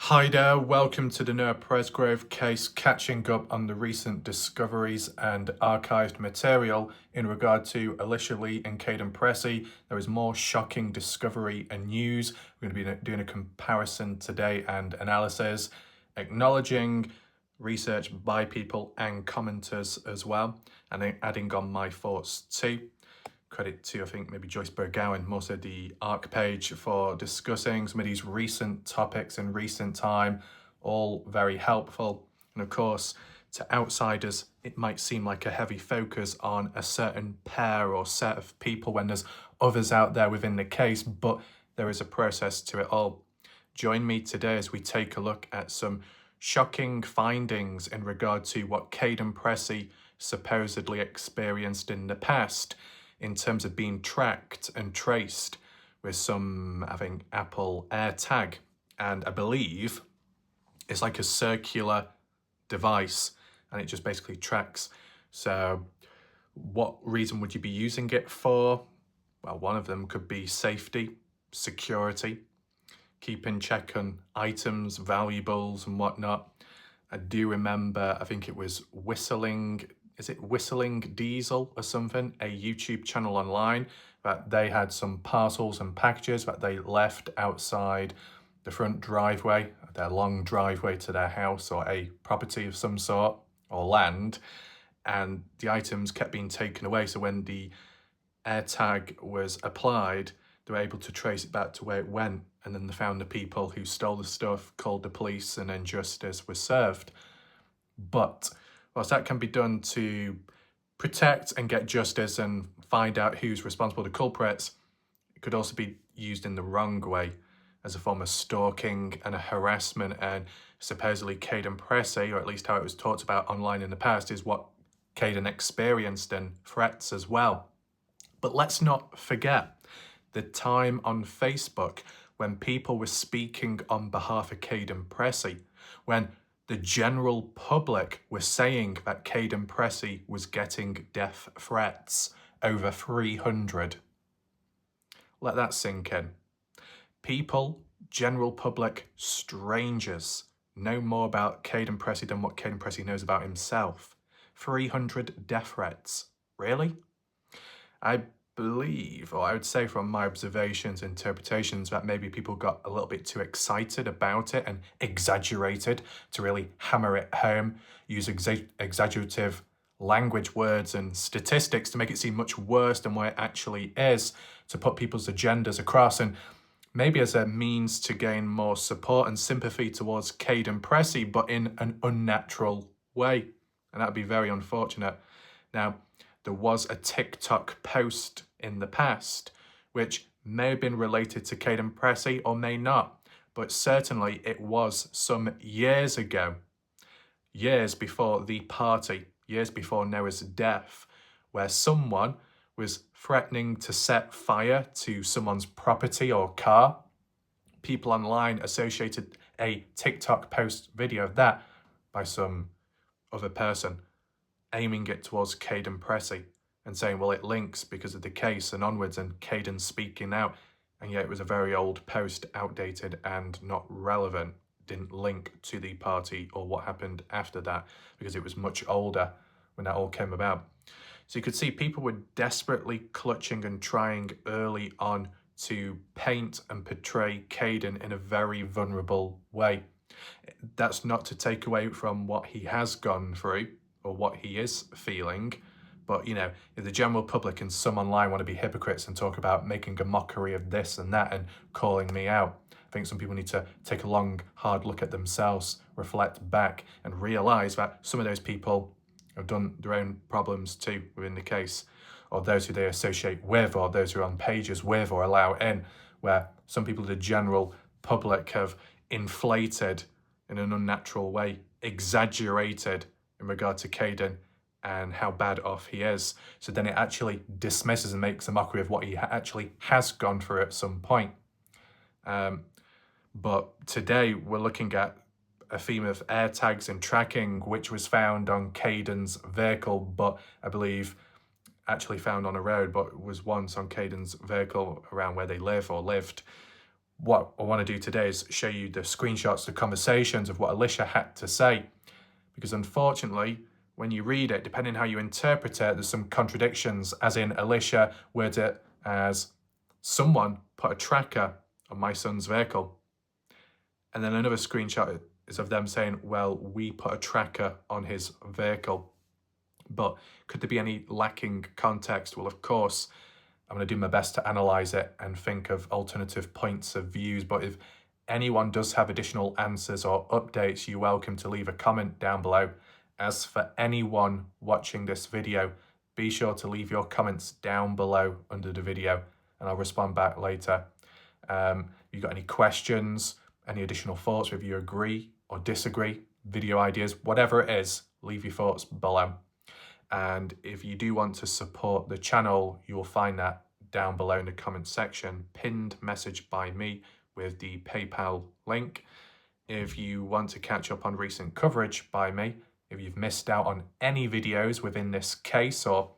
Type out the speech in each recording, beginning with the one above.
Hi there, welcome to the Noah Presgrove case, catching up on the recent discoveries and archived material in regard to Elisha and Kaden Pressy. There is more shocking discovery and news. We're going to be doing a comparison today and analysis, acknowledging research by people and commenters as well, and then adding on my thoughts too. Credit to, I think, maybe Joyce Bergowan, more so the ARC page, for discussing some of these recent topics in recent time, all very helpful. And of course, to outsiders, it might seem like a heavy focus on a certain pair or set of people when there's others out there within the case, but there is a process to it all. Join me today as we take a look at some shocking findings in regard to what Kaden Pressy supposedly experienced in the past, in terms of being tracked and traced with some, I think, Apple AirTag. And I believe it's like a circular device and it just basically tracks. So what reason would you be using it for? Well, one of them could be safety, security, keep in check on items, valuables and whatnot. I do remember, I think it was Whistling Diesel or something, a YouTube channel online, that they had some parcels and packages that they left outside the front driveway, their long driveway to their house or a property of some sort or land, and the items kept being taken away. So when the AirTag was applied, they were able to trace it back to where it went, and then they found the people who stole the stuff, called the police, and then justice was served. But whilst that can be done to protect and get justice and find out who's responsible, the culprits, it could also be used in the wrong way as a form of stalking and a harassment. And supposedly Kaden Pressy, or at least how it was talked about online in the past, is what Kaden experienced and threats as well. But let's not forget the time on Facebook when people were speaking on behalf of Kaden Pressy, when the general public was saying that Kaden Pressy was getting death threats, over 300. Let that sink in. People, general public, strangers, know more about Kaden Pressy than what Kaden Pressy knows about himself. 300 death threats. Really? I believe, or I would say from my observations, interpretations, that maybe people got a little bit too excited about it and exaggerated to really hammer it home, use exaggerative language, words and statistics to make it seem much worse than what it actually is, to put people's agendas across, and maybe as a means to gain more support and sympathy towards Kaden Pressy, but in an unnatural way. And that would be very unfortunate. Now, there was a TikTok post in the past which may have been related to Kaden Pressy or may not, but certainly it was some years ago, years before the party, years before Noah's death, where someone was threatening to set fire to someone's property or car. People online associated a TikTok post video of that by some other person, aiming it towards Kaden Pressy and saying, well, it links because of the case and onwards, and Kaden speaking out. And yet it was a very old post, outdated and not relevant, didn't link to the party or what happened after that because it was much older when that all came about. So you could see people were desperately clutching and trying early on to paint and portray Kaden in a very vulnerable way. That's not to take away from what he has gone through or what he is feeling. But, you know, if the general public and some online want to be hypocrites and talk about making a mockery of this and that and calling me out, I think some people need to take a long, hard look at themselves, reflect back and realise that some of those people have done their own problems too within the case, or those who they associate with, or those who are on pages with or allow in, where some people, the general public, have inflated in an unnatural way, exaggerated in regard to Kaden and how bad off he is. So then it actually dismisses and makes a mockery of what he actually has gone through at some point. But today we're looking at a theme of AirTags and tracking, which was found on Kaden's vehicle, but I believe actually found on a road, but was once on Kaden's vehicle around where they live or lived. what I want to do today is show you the screenshots, the conversations of what Elisha had to say. Because unfortunately, when you read it, depending how you interpret it, there's some contradictions, as in Elisha words it as someone put a tracker on my son's vehicle. And then another screenshot is of them saying, well, we put a tracker on his vehicle. But could there be any lacking context? Well, of course, I'm going to do my best to analyse it and think of alternative points of views. But if anyone does have additional answers or updates, you're welcome to leave a comment down below. As for anyone watching this video, be sure to leave your comments down below under the video and I'll respond back later. If you've got any questions, any additional thoughts, if you agree or disagree, video ideas, whatever it is, leave your thoughts below. And if you do want to support the channel, you will find that down below in the comment section, pinned message by me with the PayPal link. If you want to catch up on recent coverage by me, if you've missed out on any videos within this case or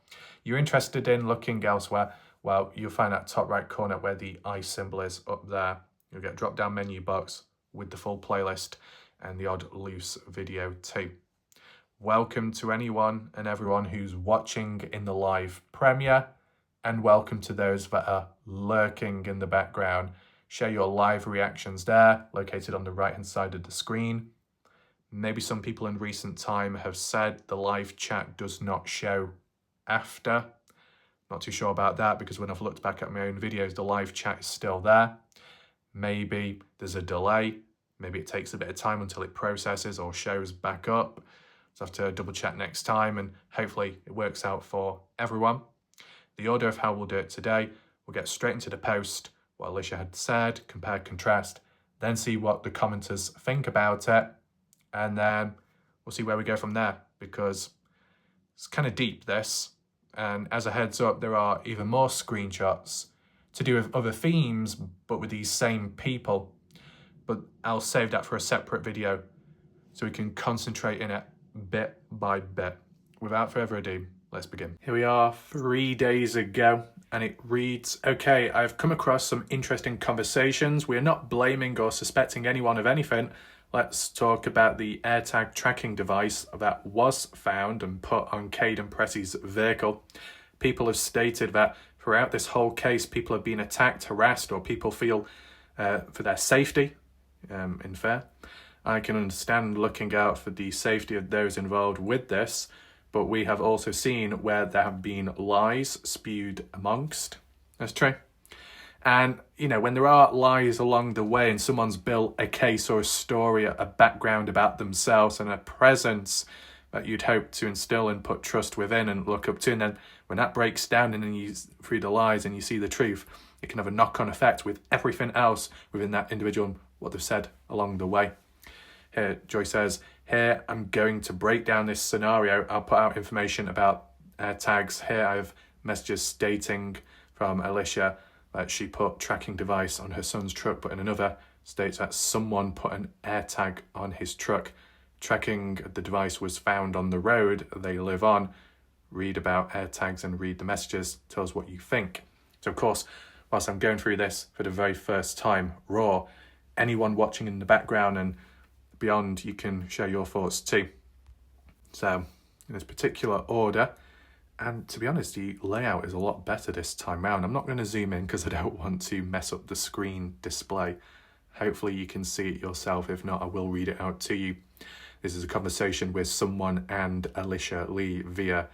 you're interested in looking elsewhere, well, you'll find that top right corner where the I symbol is up there. You'll get a drop down menu box with the full playlist and the odd loose video too. Welcome to anyone and everyone who's watching in the live premiere, and welcome to those that are lurking in the background. Share your live reactions there, located on the right hand side of the screen. Maybe some people in recent time have said the live chat does not show after. Not too sure about that, because when I've looked back at my own videos, the live chat is still there. Maybe there's a delay. Maybe it takes a bit of time until it processes or shows back up. So I have to double check next time, and hopefully it works out for everyone. The order of how we'll do it today, we'll get straight into the post, what Elisha had said, compare, contrast, then see what the commenters think about it, and then we'll see where we go from there, because it's kind of deep, this. And as a heads up, there are even more screenshots to do with other themes, but with these same people. But I'll save that for a separate video so we can concentrate in it bit by bit. Without further ado, let's begin. Here we are 3 days ago, and it reads, okay, I've come across some interesting conversations. We are not blaming or suspecting anyone of anything. Let's talk about the AirTag tracking device that was found and put on Kaden Pressy's vehicle. People have stated that throughout this whole case, people have been attacked, harassed, or people feel for their safety, in fair. I can understand looking out for the safety of those involved with this, but we have also seen where there have been lies spewed amongst. That's true. And, you know, when there are lies along the way and someone's built a case or a story, a background about themselves and a presence that you'd hope to instill and put trust within and look up to, and then when that breaks down and then you through the lies and you see the truth, it can have a knock-on effect with everything else within that individual and what they've said along the way. Here, Joy says, here I'm going to break down this scenario. I'll put out information about AirTags. Here I have messages stating from Elisha that she put tracking device on her son's truck, but in another states that someone put an AirTag on his truck. Tracking the device was found on the road they live on. Read about AirTags and read the messages. Tell us what you think. So of course, whilst I'm going through this for the very first time, raw, anyone watching in the background and beyond, you can share your thoughts too. So in this particular order, and to be honest, the layout is a lot better this time round. I'm not going to zoom in because I don't want to mess up the screen display. Hopefully you can see it yourself. If not, I will read it out to you. This is a conversation with someone and Elisha Lee via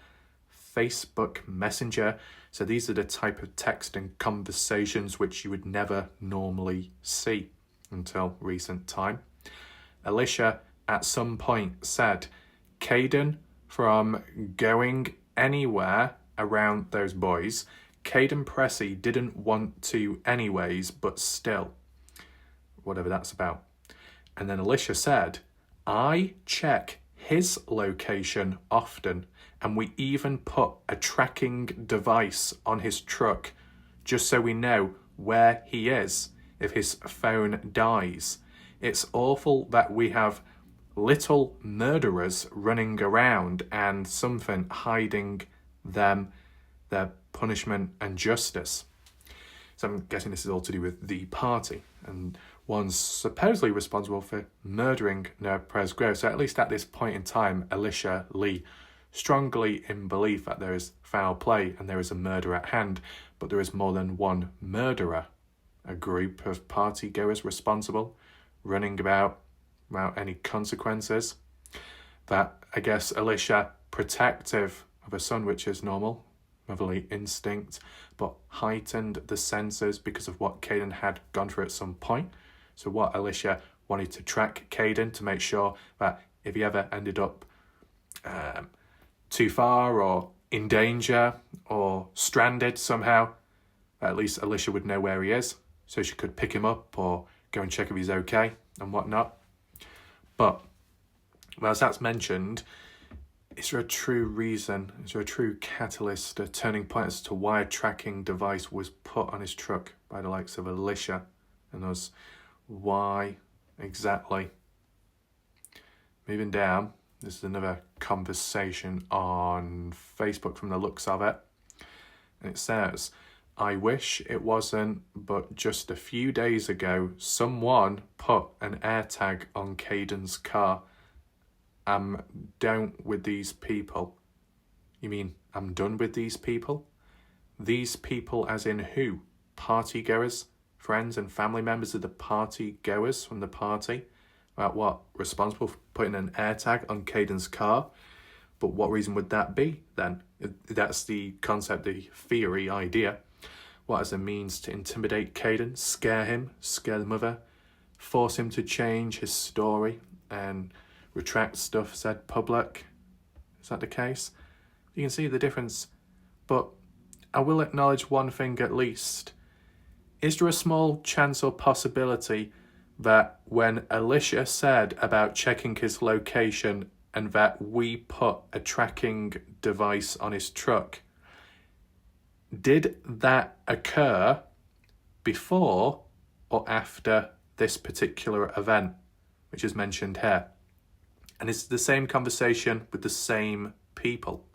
Facebook Messenger. So these are the type of text and conversations which you would never normally see until recent time. Elisha at some point said, Kaden, from going anywhere around those boys, Kaden Pressy didn't want to anyways, but still, whatever that's about. And then Elisha said, I check his location often, and we even put a tracking device on his truck just so we know where he is if his phone dies. It's awful that we have little murderers running around and something hiding them, their punishment and justice. So I'm guessing this is all to do with the party. and one's supposedly responsible for murdering Noah Presgrove. So at least at this point in time, Elisha Lee strongly in belief that there is foul play and there is a murder at hand, but there is more than one murderer, a group of partygoers responsible, running about without any consequences. That, I guess, Elisha, protective of a son, which is normal, motherly instinct, but heightened the senses because of what Kaden had gone through at some point. So what Elisha wanted to track Kaden to make sure that if he ever ended up too far or in danger or stranded somehow, at least Elisha would know where he is, so she could pick him up or go and check if he's okay and whatnot. But, well, as that's mentioned, is there a true reason, is there a true catalyst, a turning point as to why a tracking device was put on his truck by the likes of Elisha and us? Why exactly? Moving down, this is another conversation on Facebook from the looks of it. And it says, I wish it wasn't, but just a few days ago, someone put an AirTag on Kaden's car. I'm done with these people. You mean I'm done with these people? These people as in who? Partygoers? Friends and family members of the partygoers from the party? About what? Responsible for putting an AirTag on Kaden's car? But what reason would that be then? That's the concept, the theory, idea. What as a means to intimidate Kaden, scare him, scare the mother, force him to change his story and retract stuff said public? Is that the case? You can see the difference. But I will acknowledge one thing at least. Is there a small chance or possibility that when Elisha said about checking his location and that we put a tracking device on his truck, did that occur before or after this particular event, which is mentioned here? And it's the same conversation with the same people.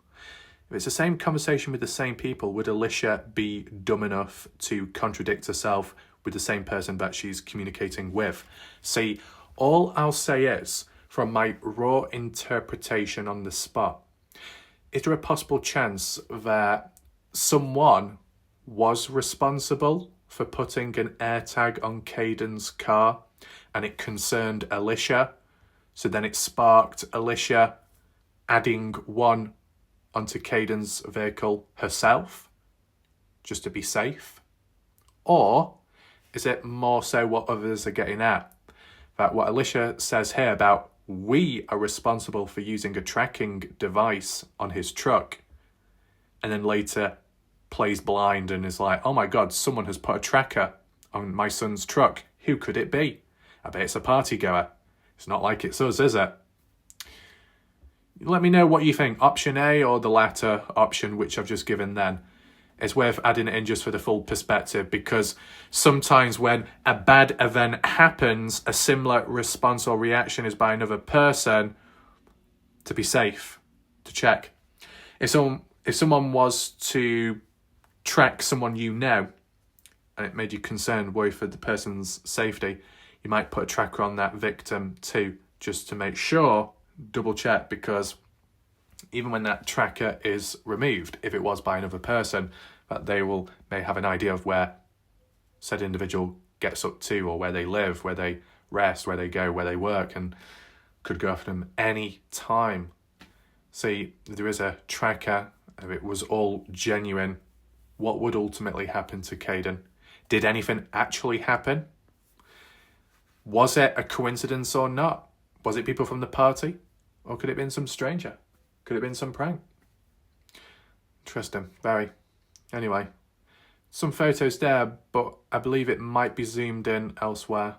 If it's the same conversation with the same people, would Elisha be dumb enough to contradict herself with the same person that she's communicating with? See, all I'll say is, from my raw interpretation on the spot, is there a possible chance that someone was responsible for putting an AirTag on Kaden's car and it concerned Elisha? So then it sparked Elisha adding one onto Kaden's vehicle herself, just to be safe? Or is it more so what others are getting at? That what Elisha says here about we are responsible for using a tracking device on his truck, and then later plays blind and is like, oh my God, someone has put a tracker on my son's truck. Who could it be? I bet it's a partygoer. It's not like it's us, is it? Let me know what you think, option A or the latter option, which I've just given then. It's worth adding it in just for the full perspective, because sometimes when a bad event happens, a similar response or reaction is by another person to be safe, to check. If someone was to track someone you know, and it made you concerned, worried for the person's safety, you might put a tracker on that victim too, just to make sure, double check, because even when that tracker is removed, if it was by another person, that they may have an idea of where said individual gets up to, or where they live, where they rest, where they go, where they work, and could go after them any time. See, there is a tracker. If it was all genuine, what would ultimately happen to Kaden? Did anything actually happen? Was it a coincidence or not? Was it people from the party? Or could it have been some stranger? Could it have been some prank? Interesting, very. Anyway, some photos there, but I believe it might be zoomed in elsewhere.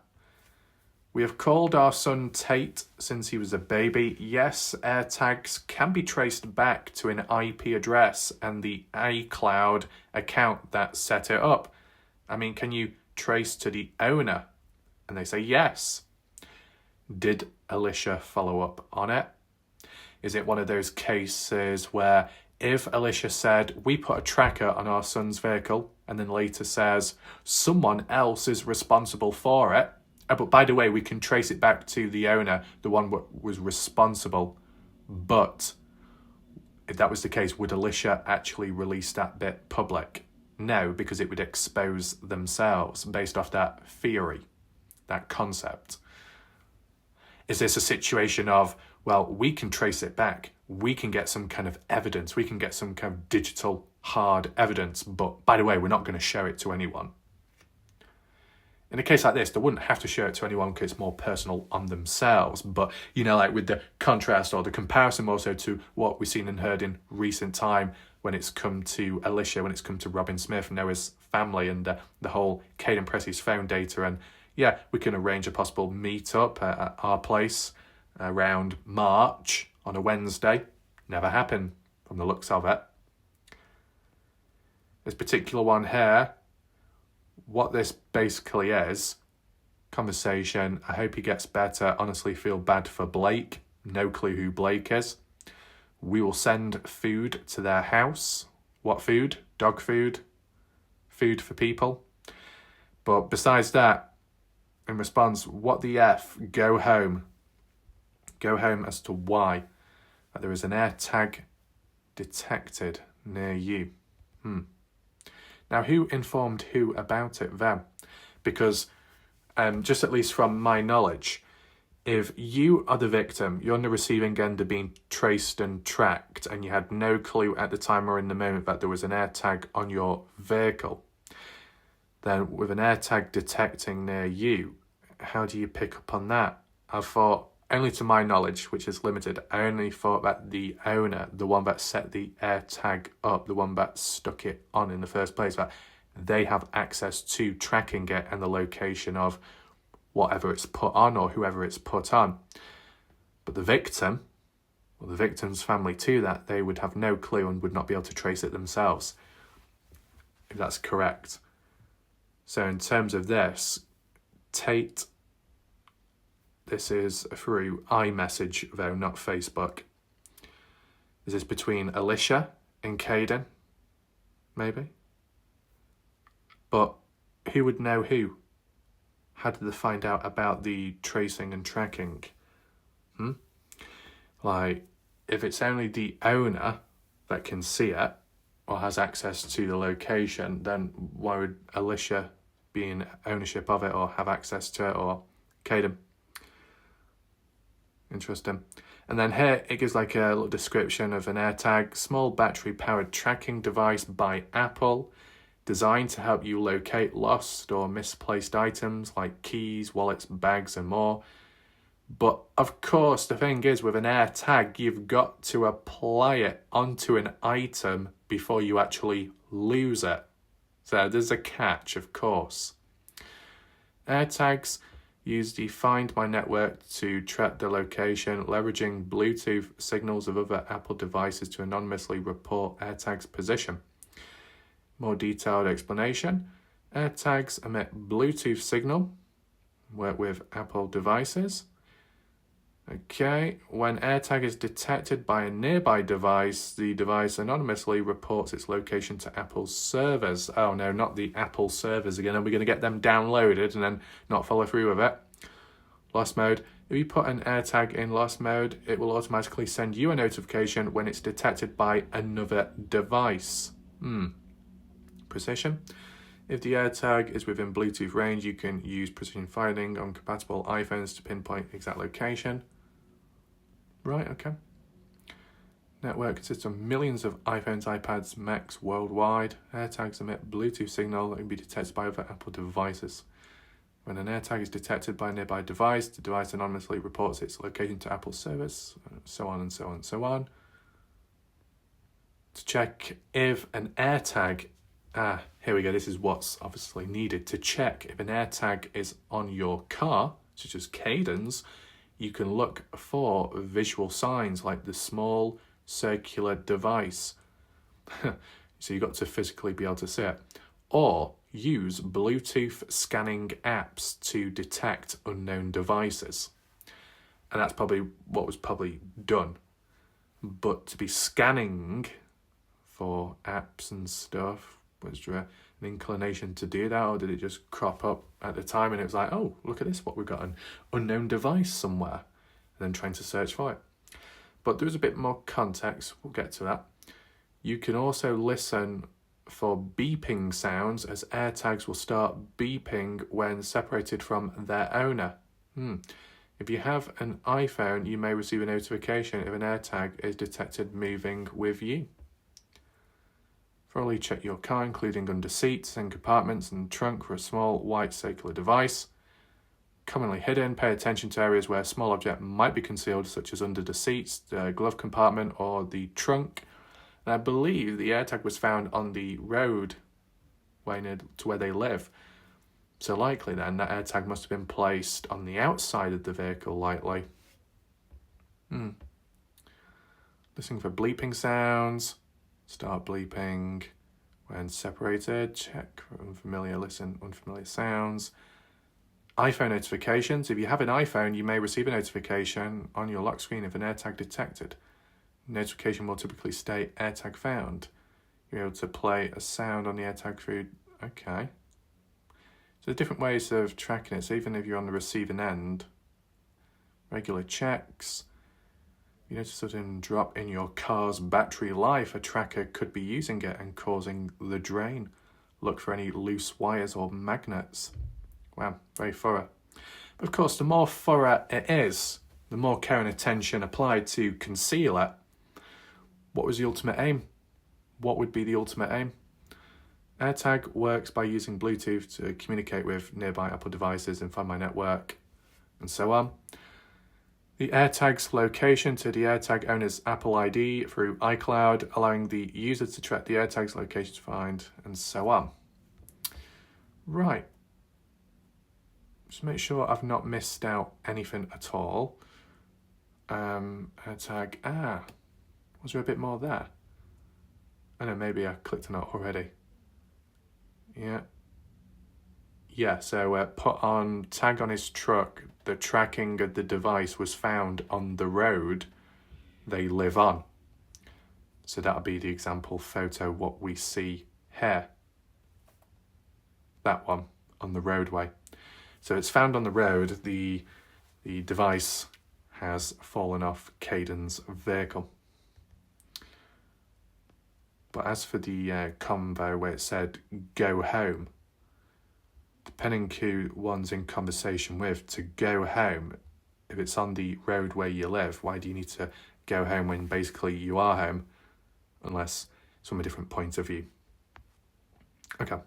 We have called our son Tate since he was a baby. Yes, AirTags can be traced back to an IP address and the iCloud account that set it up. I mean, can you trace to the owner? And they say yes. Did Elisha follow up on it? Is it one of those cases where if Elisha said, we put a tracker on our son's vehicle, and then later says someone else is responsible for it. But by the way, we can trace it back to the owner, the one that was responsible. But if that was the case, would Elisha actually release that bit public? No, because it would expose themselves based off that theory, that concept. Is this a situation of, well, we can trace it back, we can get some kind of evidence, we can get some kind of digital hard evidence, but by the way, we're not going to show it to anyone? In a case like this, they wouldn't have to show it to anyone because it's more personal on themselves. But, like with the contrast or the comparison also to what we've seen and heard in recent time when it's come to Elisha, when it's come to Robin Smith, Noah's family, and the whole Kaden Pressy's phone data. And yeah, we can arrange a possible meet-up at our place around March on a Wednesday. Never happened from the looks of it. This particular one here, what this basically is, conversation, I hope he gets better, honestly feel bad for Blake, no clue who Blake is. We will send food to their house. What food? Dog food? Food for people? But besides that, in response, what the F? Go home. Go home as to why. That there is an AirTag detected near you. Now, who informed who about it then? Because just at least from my knowledge, if you are the victim, you're on the receiving end of being traced and tracked, and you had no clue at the time or in the moment that there was an AirTag on your vehicle, then with an AirTag detecting near you, how do you pick up on that? I thought, only to my knowledge, which is limited, I only thought that the owner, the one that set the AirTag up, the one that stuck it on in the first place, that they have access to tracking it and the location of whatever it's put on or whoever it's put on. But the victim, or the victim's family too, that they would have no clue and would not be able to trace it themselves, if that's correct. So in terms of this, Tate, this is through iMessage though, not Facebook. Is this between Elisha and Kaden? Maybe? But who would know who? How did they find out about the tracing and tracking? Like, if it's only the owner that can see it or has access to the location, then why would Elisha be in ownership of it or have access to it, or Kaden? Interesting. And then here it gives like a little description of an AirTag, small battery powered tracking device by Apple, designed to help you locate lost or misplaced items like keys, wallets, bags and more. But of course, the thing is, with an AirTag, you've got to apply it onto an item before you actually lose it. So there's a catch, of course. AirTags use the Find My network to track the location, leveraging Bluetooth signals of other Apple devices to anonymously report AirTags' position. More detailed explanation. AirTags emit Bluetooth signal, work with Apple devices. Okay, when AirTag is detected by a nearby device, the device anonymously reports its location to Apple's servers. Oh no, not the Apple servers again. Are we going to get them downloaded and then not follow through with it? Lost mode. If you put an AirTag in lost mode, it will automatically send you a notification when it's detected by another device. Precision. If the AirTag is within Bluetooth range, you can use precision finding on compatible iPhones to pinpoint exact location. Right, okay. Network consists of millions of iPhones, iPads, Macs worldwide. AirTags emit Bluetooth signal that can be detected by other Apple devices. When an AirTag is detected by a nearby device, the device anonymously reports its location to Apple service, so on and so on and so on. To check if an AirTag, here we go, this is what's obviously needed. To check if an AirTag is on your car, such as Kaden's, you can look for visual signs like the small circular device. So you've got to physically be able to see it. Or use Bluetooth scanning apps to detect unknown devices. And that's probably what was probably done. But to be scanning for apps and stuff, Was there an inclination to do that, or did it just crop up at the time and it was like, oh, look at this, what we've got, an unknown device somewhere, and then trying to search for it. But there's a bit more context, we'll get to that. You can also listen for beeping sounds, as AirTags will start beeping when separated from their owner. If you have an iPhone, you may receive a notification if an AirTag is detected moving with you. Thoroughly check your car, including under seats and compartments and trunk, for a small white circular device. Commonly hidden, pay attention to areas where a small object might be concealed, such as under the seats, the glove compartment, or the trunk. And I believe the AirTag was found on the road to where they live. So likely then, that AirTag must have been placed on the outside of the vehicle, likely. Listening for bleeping sounds. Start bleeping when separated. Check for unfamiliar sounds. iPhone notifications. If you have an iPhone, you may receive a notification on your lock screen if an AirTag detected. Notification will typically state AirTag found. You're able to play a sound on the AirTag feed. Okay. So there's different ways of tracking it. So even if you're on the receiving end, regular checks. You notice a sudden drop in your car's battery life, a tracker could be using it and causing the drain. Look for any loose wires or magnets. Wow, very thorough. But of course, the more thorough it is, the more care and attention applied to conceal it. What was the ultimate aim? What would be the ultimate aim? AirTag works by using Bluetooth to communicate with nearby Apple devices and Find My Network, and so on. The AirTag's location to the AirTag owner's Apple ID through iCloud, allowing the user to track the AirTag's location to find, and so on. Right. Just make sure I've not missed out anything at all. AirTag, was there a bit more there? I know, maybe I clicked on it already. Yeah, so put on tag on his truck, the tracking of the device was found on the road they live on. So that'll be the example photo, what we see here. That one, on the roadway. So it's found on the road, the device has fallen off Kaden's vehicle. But as for the convo where it said, go home, depending who one's in conversation with, to go home, if it's on the road where you live, why do you need to go home when basically you are home, unless it's from a different point of view? Okay.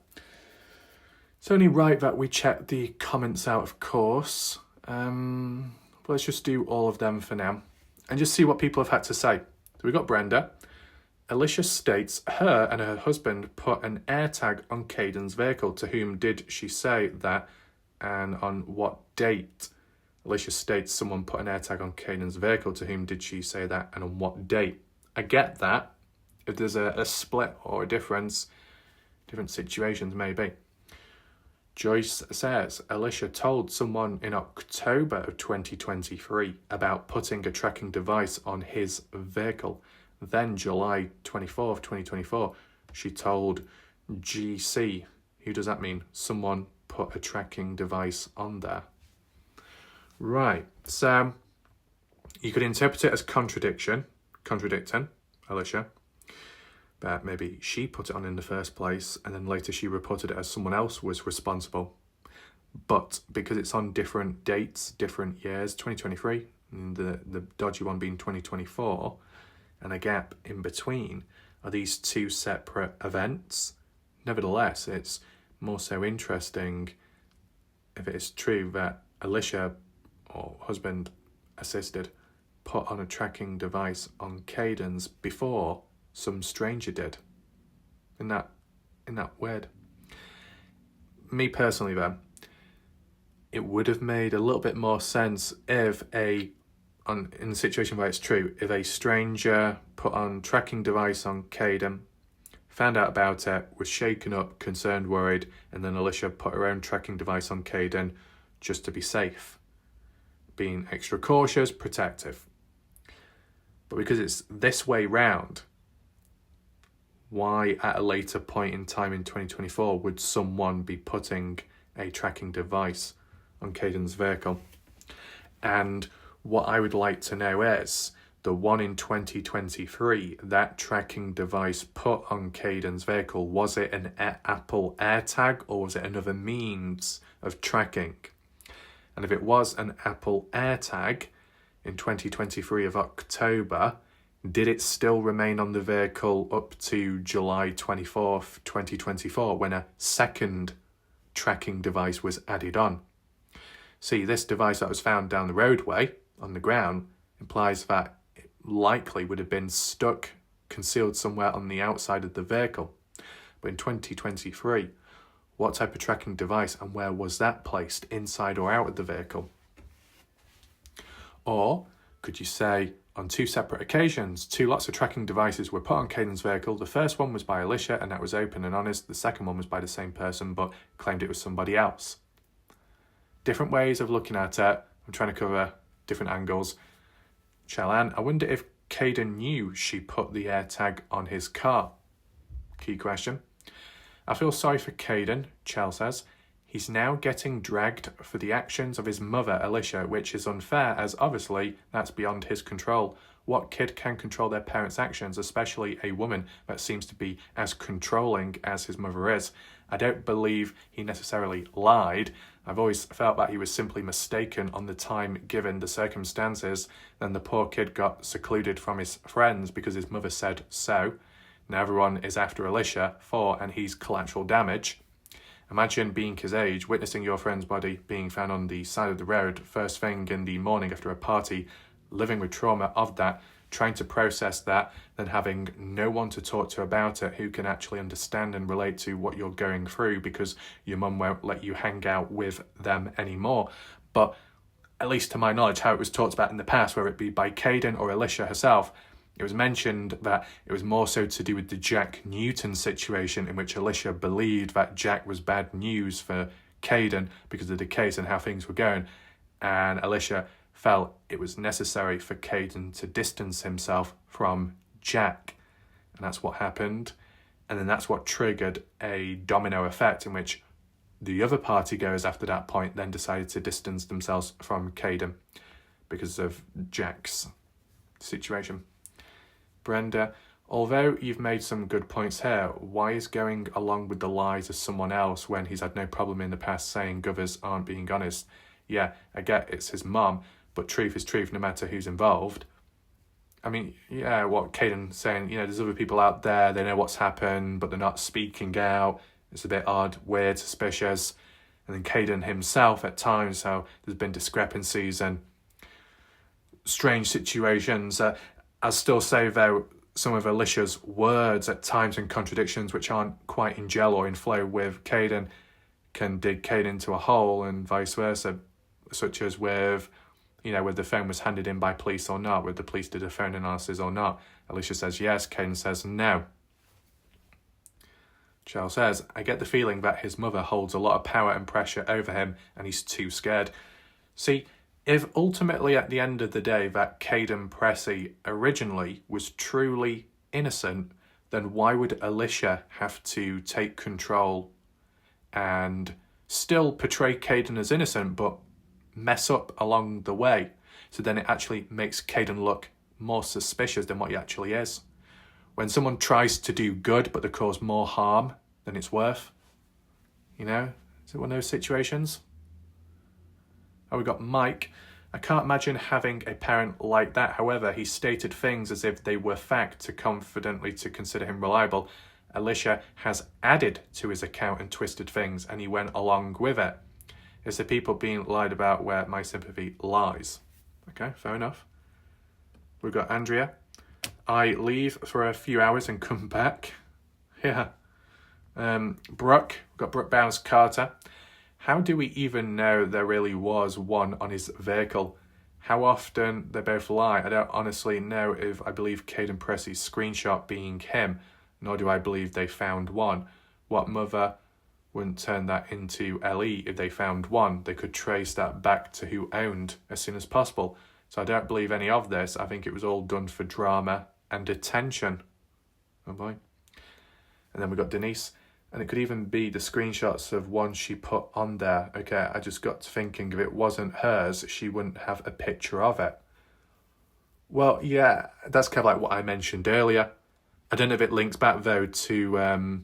It's only right that we check the comments out, of course. But let's just do all of them for now and just see what people have had to say. So we got Brenda. Elisha states her and her husband put an AirTag on Kaden's vehicle. To whom did she say that, and on what date? Elisha states someone put an AirTag on Kaden's vehicle. To whom did she say that, and on what date? I get that. If there's a split or a difference, different situations maybe. Joyce says Elisha told someone in October of 2023 about putting a tracking device on his vehicle. Then July 24th, 2024, she told GC. Who does that mean? Someone put a tracking device on there. Right, so you could interpret it as contradicting Elisha. But maybe she put it on in the first place and then later she reported it as someone else was responsible. But because it's on different dates, different years, 2023, and the dodgy one being 2024, and a gap in between are these two separate events. Nevertheless, it's more so interesting if it is true that Elisha, or husband assisted, put on a tracking device on Kaden's before some stranger did. Isn't that weird? Me personally then, it would have made a little bit more sense if in the situation where it's true, if a stranger put on tracking device on Kaden, found out about it, was shaken up, concerned, worried, and then Elisha put her own tracking device on Kaden just to be safe, being extra cautious, protective. But because it's this way round, why at a later point in time in 2024 would someone be putting a tracking device on Kaden's vehicle? And what I would like to know is, the one in 2023, that tracking device put on Kaden's vehicle, was it an Apple AirTag or was it another means of tracking? And if it was an Apple AirTag in 2023 of October, did it still remain on the vehicle up to July 24th, 2024, when a second tracking device was added on? See, this device that was found down the roadway on the ground implies that it likely would have been stuck, concealed somewhere on the outside of the vehicle. But in 2023, what type of tracking device and where was that placed, inside or out of the vehicle? Or could you say, on two separate occasions, two lots of tracking devices were put on Kaden's vehicle. The first one was by Elisha, and that was open and honest. The second one was by the same person, but claimed it was somebody else. Different ways of looking at it. I'm trying to cover different angles. Chelan, I wonder if Kaden knew she put the AirTag on his car? Key question. I feel sorry for Kaden, Chell says. He's now getting dragged for the actions of his mother, Elisha, which is unfair, as obviously that's beyond his control. What kid can control their parents' actions, especially a woman that seems to be as controlling as his mother is? I don't believe he necessarily lied. I've always felt that he was simply mistaken on the time given the circumstances. Then the poor kid got secluded from his friends because his mother said so. Now everyone is after Elisha and he's collateral damage. Imagine being his age, witnessing your friend's body being found on the side of the road first thing in the morning after a party, living with trauma of that, trying to process that, then having no one to talk to about it who can actually understand and relate to what you're going through because your mum won't let you hang out with them anymore. But at least to my knowledge, how it was talked about in the past, whether it be by Kaden or Elisha herself, it was mentioned that it was more so to do with the Jack Newton situation, in which Elisha believed that Jack was bad news for Kaden because of the case and how things were going. And Elisha felt it was necessary for Kaden to distance himself from Jack. And that's what happened. And then that's what triggered a domino effect in which the other party goers after that point then decided to distance themselves from Kaden because of Jack's situation. Brenda, although you've made some good points here, why is going along with the lies of someone else when he's had no problem in the past saying others aren't being honest? Yeah, I get it's his mum, but truth is truth no matter who's involved. I mean, yeah, what Kaden's saying, there's other people out there, they know what's happened, but they're not speaking out. It's a bit odd, weird, suspicious. And then Kaden himself at times, how there's been discrepancies and strange situations. I'll still say, though, some of Elisha's words at times and contradictions which aren't quite in gel or in flow with Kaden can dig Kaden into a hole, and vice versa, such as with, whether the phone was handed in by police or not, whether the police did a phone analysis or not. Elisha says yes, Kaden says no. Charles says, I get the feeling that his mother holds a lot of power and pressure over him and he's too scared. See, if ultimately at the end of the day that Kaden Pressy originally was truly innocent, then why would Elisha have to take control and still portray Kaden as innocent but mess up along the way? So then it actually makes Kaden look more suspicious than what he actually is. When someone tries to do good but they cause more harm than it's worth, is it one of those situations? Oh, we got Mike. I can't imagine having a parent like that. However, he stated things as if they were fact to confidently to consider him reliable. Elisha has added to his account and twisted things, and he went along with it. It's the people being lied about where my sympathy lies. Okay, fair enough. We've got Andrea. I leave for a few hours and come back. Yeah. Brooke. We've got Brooke Bounce Carter. How do we even know there really was one on his vehicle? How often they both lie? I don't honestly know if I believe Kaden Pressy's screenshot being him, nor do I believe they found one. What mother wouldn't turn that into LE if they found one? They could trace that back to who owned as soon as possible. So I don't believe any of this. I think it was all done for drama and attention. Oh boy. And then we got Denise. And it could even be the screenshots of one she put on there. Okay, I just got to thinking, if it wasn't hers, she wouldn't have a picture of it. Well, yeah, that's kind of like what I mentioned earlier. I don't know if it links back, though, to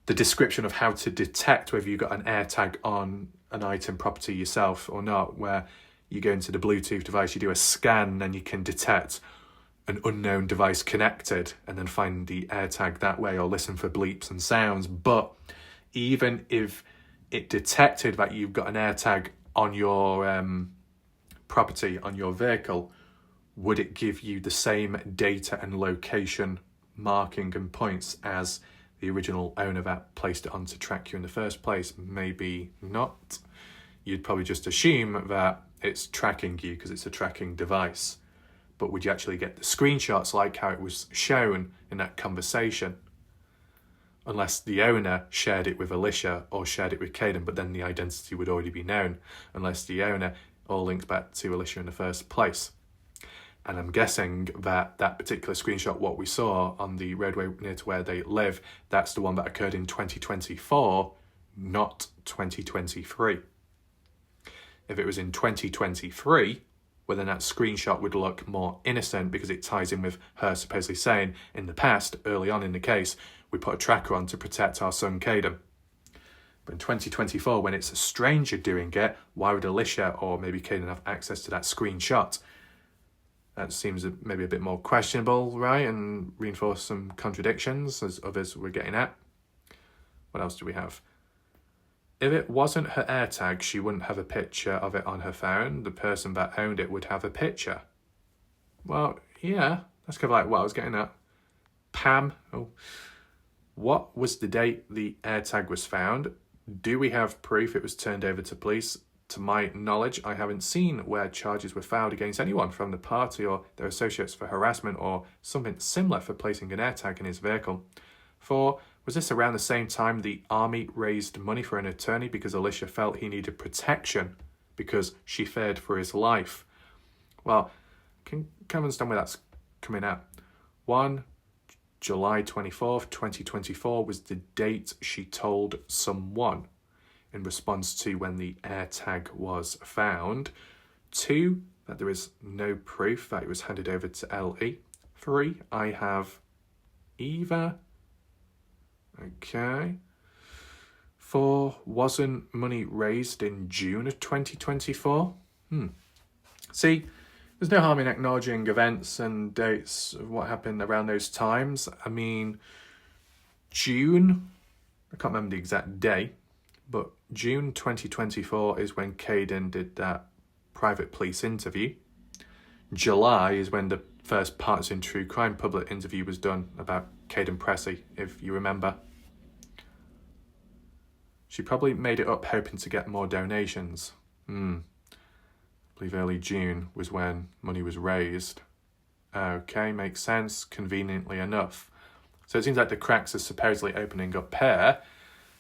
the description of how to detect whether you've got an AirTag on an item property yourself or not, where you go into the Bluetooth device, you do a scan, and you can detect an unknown device connected and then find the AirTag that way, or listen for bleeps and sounds. But even if it detected that you've got an AirTag on your property, on your vehicle, would it give you the same data and location marking and points as the original owner that placed it on to track you in the first place? Maybe not. You'd probably just assume that it's tracking you because it's a tracking device. But would you actually get the screenshots like how it was shown in that conversation? Unless the owner shared it with Elisha or shared it with Kaden, but then the identity would already be known, unless the owner all links back to Elisha in the first place. And I'm guessing that that particular screenshot, what we saw on the roadway near to where they live, that's the one that occurred in 2024, not 2023. If it was in 2023, well, then that screenshot would look more innocent because it ties in with her supposedly saying, in the past, early on in the case, we put a tracker on to protect our son Kaden. But in 2024, when it's a stranger doing it, why would Elisha or maybe Kaden have access to that screenshot? That seems maybe a bit more questionable, right? And reinforce some contradictions, as others were getting at. What else do we have? If it wasn't her AirTag, she wouldn't have a picture of it on her phone. The person that owned it would have a picture. Well, yeah, that's kind of like what I was getting at. Pam, what was the date the AirTag was found? Do we have proof it was turned over to police? To my knowledge, I haven't seen where charges were filed against anyone from the party or their associates for harassment or something similar for placing an AirTag in his vehicle. 4. Was this around the same time the army raised money for an attorney because Elisha felt he needed protection because she feared for his life? Well, can understand where that's coming at. 1. July 24th, 2024 was the date she told someone in response to when the AirTag was found. 2, that there is no proof that it was handed over to LE. 3, I have Eva. Okay. 4, wasn't money raised in June of 2024? See, there's no harm in acknowledging events and dates of what happened around those times. I mean, June, I can't remember the exact day, but June 2024 is when Kaden did that private police interview. July is when the first Partisan True Crime public interview was done about Kaden Pressy, if you remember. She probably made it up hoping to get more donations. I believe early June was when money was raised. Okay, makes sense, conveniently enough. So it seems like the cracks are supposedly opening up here.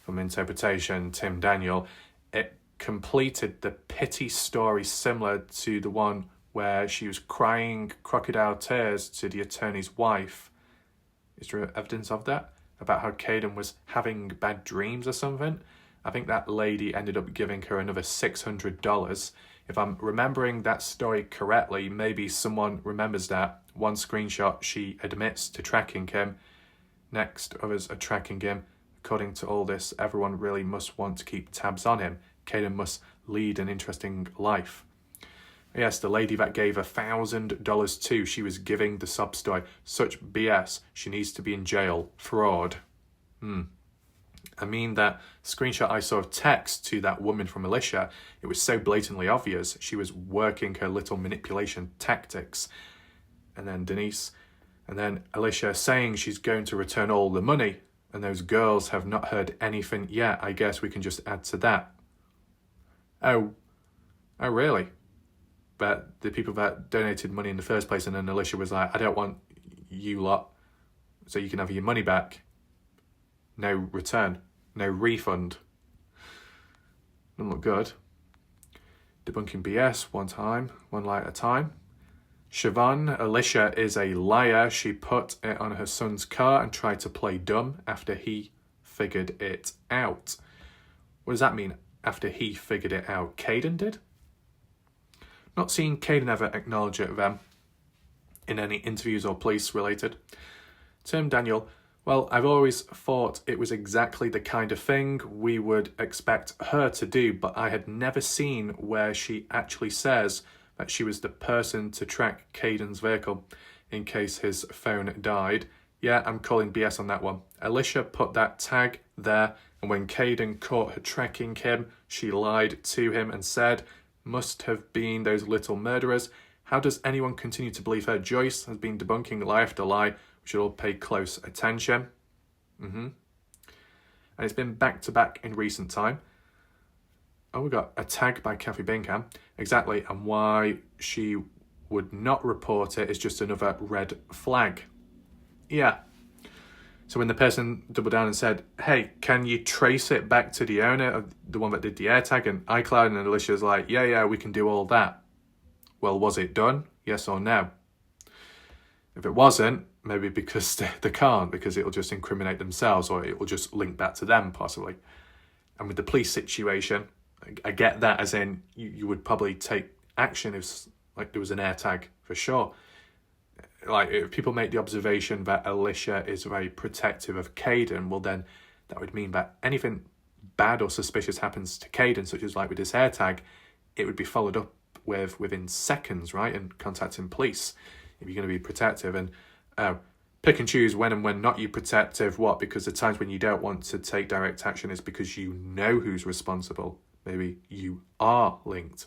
From interpretation, Tim Daniel, it completed the pity story similar to the one where she was crying crocodile tears to the attorney's wife. Is there evidence of that? About how Kaden was having bad dreams or something? I think that lady ended up giving her another $600. If I'm remembering that story correctly, maybe someone remembers that. One screenshot, she admits to tracking him. Next, others are tracking him. According to all this, everyone really must want to keep tabs on him. Kaden must lead an interesting life. Yes, the lady that gave $1,000 to, she was giving the sub story. Such BS. She needs to be in jail. Fraud. I mean, that screenshot I saw of text to that woman from Elisha, it was so blatantly obvious. She was working her little manipulation tactics. And then Denise, and then Elisha saying she's going to return all the money. And those girls have not heard anything yet. I guess we can just add to that. Oh, really? But the people that donated money in the first place, and then Elisha was like, I don't want you lot, so you can have your money back. No return, no refund. Doesn't look good. Debunking BS, one time, one light at a time. Siobhan, Elisha is a liar. She put it on her son's car and tried to play dumb after he figured it out. What does that mean, after he figured it out? Kaden did? Not seen Kaden ever acknowledge it in any interviews or police related. Tim Daniel, well, I've always thought it was exactly the kind of thing we would expect her to do, but I had never seen where she actually says that she was the person to track Kaden's vehicle in case his phone died. Yeah, I'm calling BS on that one. Elisha put that tag there, and when Kaden caught her tracking him, she lied to him and said, must have been those little murderers. How does anyone continue to believe her? Joyce has been debunking lie after lie. We should all pay close attention. And it's been back to back in recent time. Oh, we got a tag by Kathy Bingham. Exactly, and why she would not report it is just another red flag. Yeah. So when the person doubled down and said, hey, can you trace it back to the owner of the one that did the AirTag and iCloud? And Alicia's like, yeah, we can do all that. Well, was it done? Yes or no? If it wasn't, maybe because they can't, because it'll just incriminate themselves, or it will just link back to them possibly. And with the police situation, I get that, as in you would probably take action if like there was an AirTag for sure. Like if people make the observation that Elisha is very protective of Kaden, well then that would mean that anything bad or suspicious happens to Kaden, such as like with this AirTag, it would be followed up with within seconds, right? And contacting police if you're going to be protective. And pick and choose when and when not you protective. What? Because the times when you don't want to take direct action is because you know who's responsible. Maybe you are linked.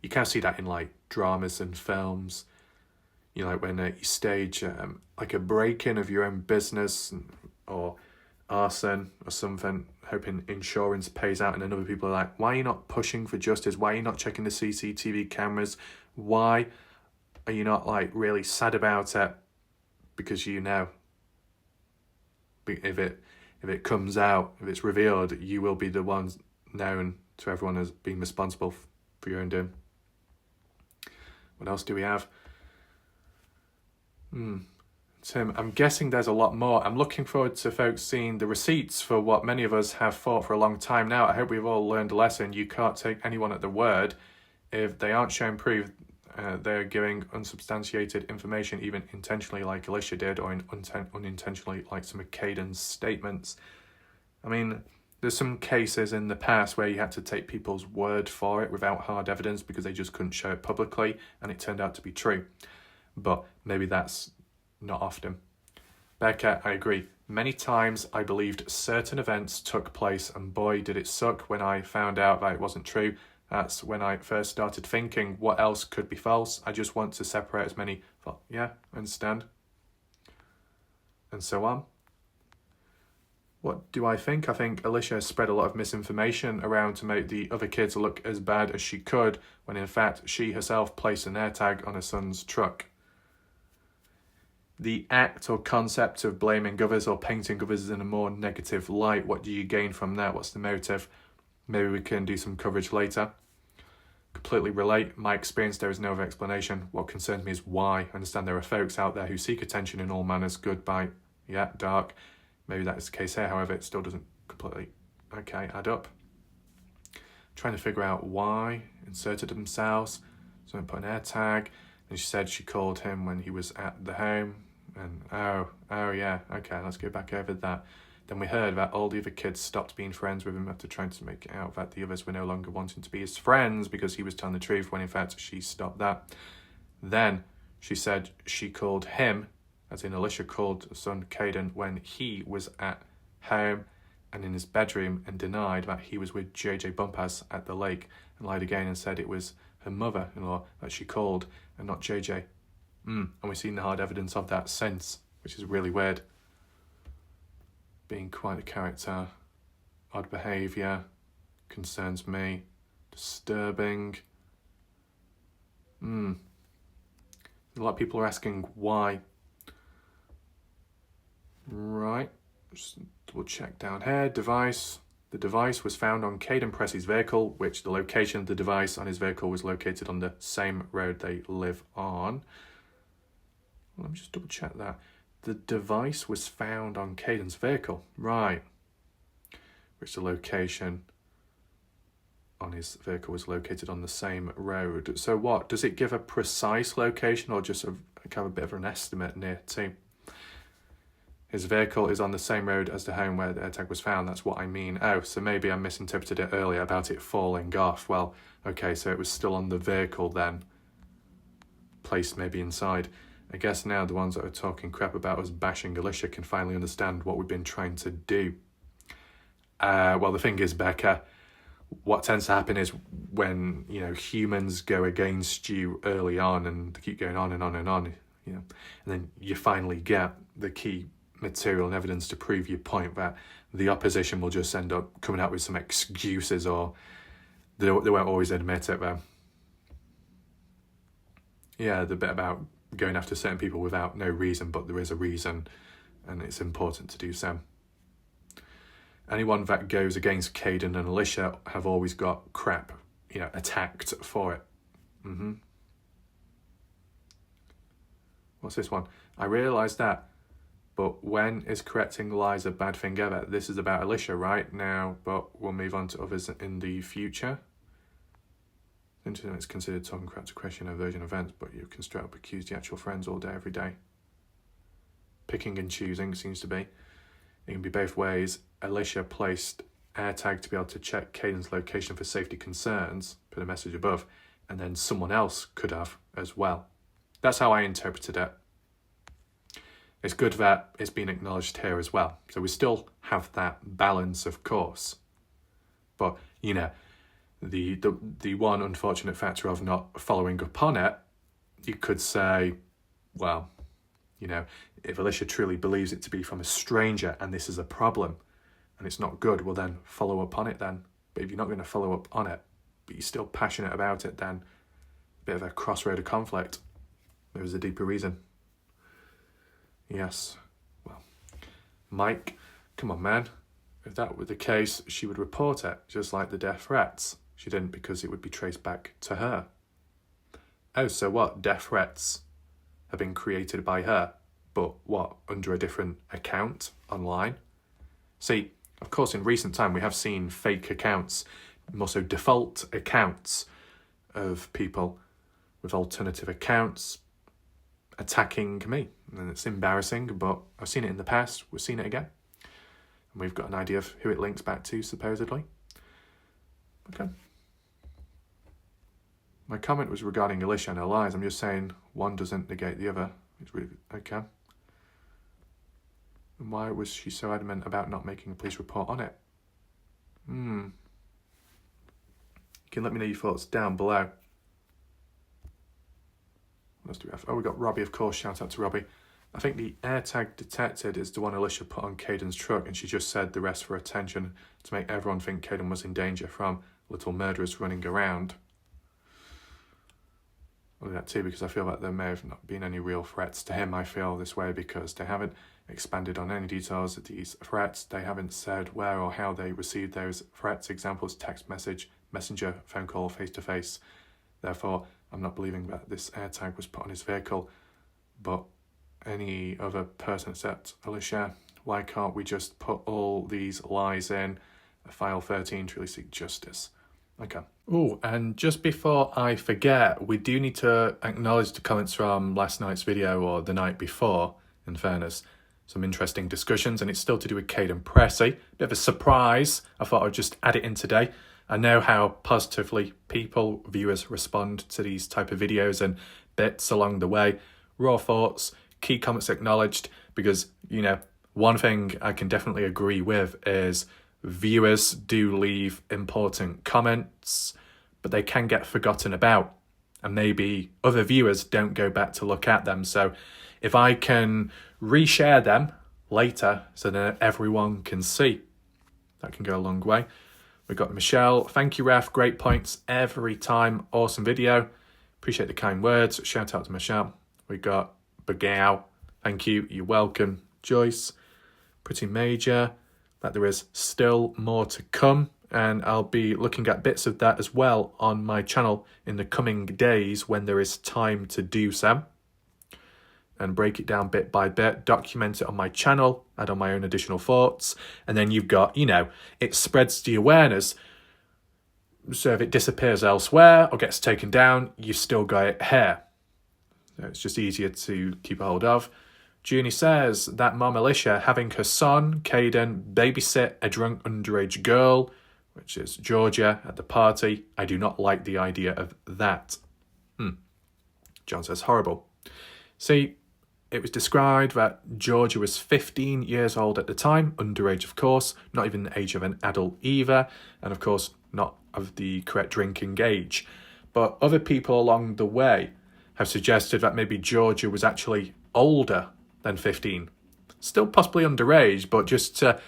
You can see that in like dramas and films. You know, like when you stage like a break-in of your own business or arson or something, hoping insurance pays out, and then other people are like, why are you not pushing for justice? Why are you not checking the CCTV cameras? Why are you not like really sad about it? Because you know, if it comes out, if it's revealed, you will be the ones known to everyone as being responsible for your own doing. What else do we have? Tim, I'm guessing there's a lot more. I'm looking forward to folks seeing the receipts for what many of us have thought for a long time now. I hope we've all learned a lesson. You can't take anyone at their word. If they aren't showing proof, they're giving unsubstantiated information, even intentionally like Elisha did, or unintentionally like some of Kaden's statements. I mean, there's some cases in the past where you had to take people's word for it without hard evidence because they just couldn't show it publicly, and it turned out to be true. But maybe that's not often. Becca, I agree. Many times I believed certain events took place, and boy, did it suck when I found out that it wasn't true. That's when I first started thinking, what else could be false? I just want to separate as many. Yeah, I understand. And so on. What do I think? I think Elisha spread a lot of misinformation around to make the other kids look as bad as she could, when in fact she herself placed an AirTag on her son's truck. The act or concept of blaming others or painting others in a more negative light, what do you gain from that? What's the motive? Maybe we can do some coverage later. Completely relate. My experience, there is no other explanation. What concerns me is why. I understand there are folks out there who seek attention in all manners, good, bad, yeah, dark. Maybe that is the case here. However, it still doesn't completely, add up. Trying to figure out why. Inserted themselves. Someone put an AirTag. And she said she called him when he was at the home. And oh yeah, okay, let's go back over that. Then we heard that all the other kids stopped being friends with him after trying to make it out that the others were no longer wanting to be his friends because he was telling the truth, when in fact she stopped that. Then she said she called him, as in Elisha called son Kaden, when he was at home and in his bedroom, and denied that he was with JJ Bumpaz at the lake, and lied again and said it was her mother-in-law that she called and not JJ. And we've seen the hard evidence of that since, which is really weird. Being quite a character. Odd behaviour. Concerns me. Disturbing. A lot of people are asking why. Right. Just double check down here. Device. The device was found on Kaden Pressy's vehicle, which the location of the device on his vehicle was located on the same road they live on. Let me just double check that. The device was found on Kaden's vehicle. Right. Which the location on his vehicle was located on the same road. So what? Does it give a precise location or just kind of a bit of an estimate near to? His vehicle is on the same road as the home where the AirTag was found. That's what I mean. Oh, so maybe I misinterpreted it earlier about it falling off. Well, okay, so it was still on the vehicle then. Placed maybe inside. I guess now the ones that are talking crap about us bashing Elisha can finally understand what we've been trying to do. Well, the thing is, Becca, what tends to happen is when, humans go against you early on and they keep going on and on and on, and then you finally get the key material and evidence to prove your point, that the opposition will just end up coming out with some excuses, or they won't always admit it. But yeah, the bit about going after certain people without no reason, but there is a reason, and it's important to do so. Anyone that goes against Kaden and Elisha have always got crap, attacked for it. What's this one? I realised that, but when is correcting lies a bad thing ever? This is about Elisha right now, but we'll move on to others in the future. The internet is considered talking crap to question a version of events, but you can straight up accuse the actual friends all day, every day. Picking and choosing seems to be. It can be both ways. Elisha placed AirTag to be able to check Kaden's location for safety concerns, put a message above, and then someone else could have as well. That's how I interpreted it. It's good that it's been acknowledged here as well. So we still have that balance, of course. But, the one unfortunate factor of not following up on it, you could say, well, if Elisha truly believes it to be from a stranger and this is a problem and it's not good, well then follow up on it then. But if you're not going to follow up on it, but you're still passionate about it, then a bit of a crossroad of conflict. There was a deeper reason. Yes. Well, Mike, come on, man. If that were the case, she would report it, just like the death threats. She didn't because it would be traced back to her. Oh, so what? Death threats have been created by her, but what? Under a different account online? See, of course, in recent time, we have seen fake accounts, more so default accounts of people with alternative accounts attacking me. And it's embarrassing, but I've seen it in the past. We've seen it again. And we've got an idea of who it links back to, supposedly. Okay. My comment was regarding Elisha and her lies. I'm just saying one doesn't negate the other. It's really okay. And why was she so adamant about not making a police report on it? You can let me know your thoughts down below. What else do we have? Oh, we got Robbie, of course. Shout out to Robbie. I think the AirTag detected is the one Elisha put on Kaden's truck, and she just said the rest for attention to make everyone think Kaden was in danger from little murderers running around. I'll do that too, because I feel like there may have not been any real threats to him. I feel this way because they haven't expanded on any details of these threats. They haven't said where or how they received those threats. Examples: text message, messenger, phone call, face-to-face. Therefore, I'm not believing that this AirTag was put on his vehicle, but any other person except Elisha. Why can't we just put all these lies in file 13 to really seek justice? Okay. Oh, and just before I forget, we do need to acknowledge the comments from last night's video, or the night before, in fairness. Some interesting discussions, and it's still to do with Kaden Pressy. Bit of a surprise. I thought I'd just add it in today. I know how positively viewers respond to these type of videos and bits along the way. Raw thoughts, key comments acknowledged, because, one thing I can definitely agree with is viewers do leave important comments, but they can get forgotten about, and maybe other viewers don't go back to look at them. So if I can reshare them later so that everyone can see, that can go a long way. We've got Michelle. Thank you, Raf. Great points every time. Awesome video. Appreciate the kind words. Shout out to Michelle. We got Bagao. Thank you. You're welcome. Joyce. Pretty Major. that there is still more to come, and I'll be looking at bits of that as well on my channel in the coming days when there is time to do so, and break it down bit by bit, document it on my channel, add on my own additional thoughts, and then you've got, it spreads the awareness. So if it disappears elsewhere or gets taken down, you've still got it here. So it's just easier to keep a hold of. Junie says that Mom Elisha having her son, Kaden, babysit a drunk underage girl, which is Georgia, at the party. I do not like the idea of that. John says horrible. See, it was described that Georgia was 15 years old at the time, underage of course, not even the age of an adult either, and of course not of the correct drinking age. But other people along the way have suggested that maybe Georgia was actually older than 15. Still possibly underage, but just to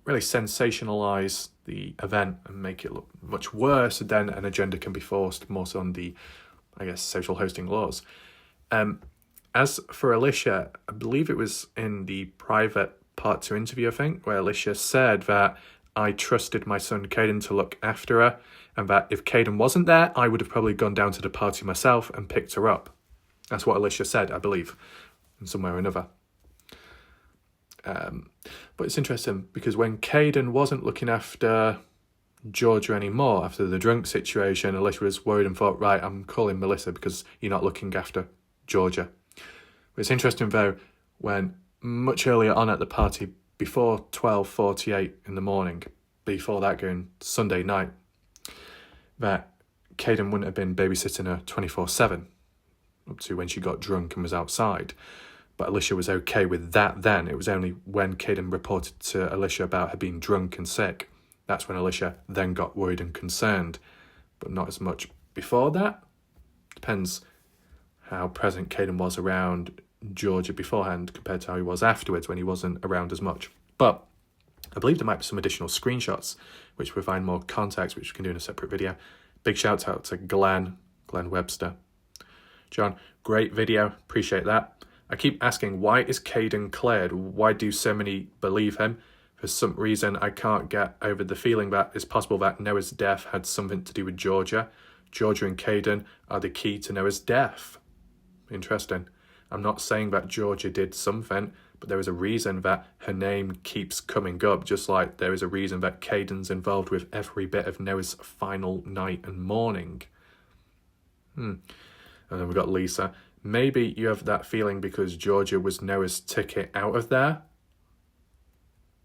really sensationalise the event and make it look much worse, then an agenda can be forced more so on the, social hosting laws. As for Elisha, I believe it was in the private part 2 interview, where Elisha said that I trusted my son Kaden to look after her, and that if Kaden wasn't there, I would have probably gone down to the party myself and picked her up. That's what Elisha said, I believe, in some way or another. But it's interesting because when Kaden wasn't looking after Georgia anymore after the drunk situation, Elisha was worried and thought, right, I'm calling Melissa because you're not looking after Georgia. But it's interesting though, when much earlier on at the party, before 12:48 in the morning, before that going Sunday night, that Kaden wouldn't have been babysitting her 24/7 up to when she got drunk and was outside. But Elisha was okay with that then. It was only when Kaden reported to Elisha about her being drunk and sick. That's when Elisha then got worried and concerned. But not as much before that. Depends how present Kaden was around Georgia beforehand compared to how he was afterwards when he wasn't around as much. But I believe there might be some additional screenshots which provide more context, which we can do in a separate video. Big shout out to Glenn Webster. John, great video. Appreciate that. I keep asking, why is Kaden cleared? Why do so many believe him? For some reason, I can't get over the feeling that it's possible that Noah's death had something to do with Georgia. Georgia and Kaden are the key to Noah's death. Interesting. I'm not saying that Georgia did something, but there is a reason that her name keeps coming up, just like there is a reason that Kaden's involved with every bit of Noah's final night and morning. And then we've got Lisa. Maybe you have that feeling because Georgia was Noah's ticket out of there.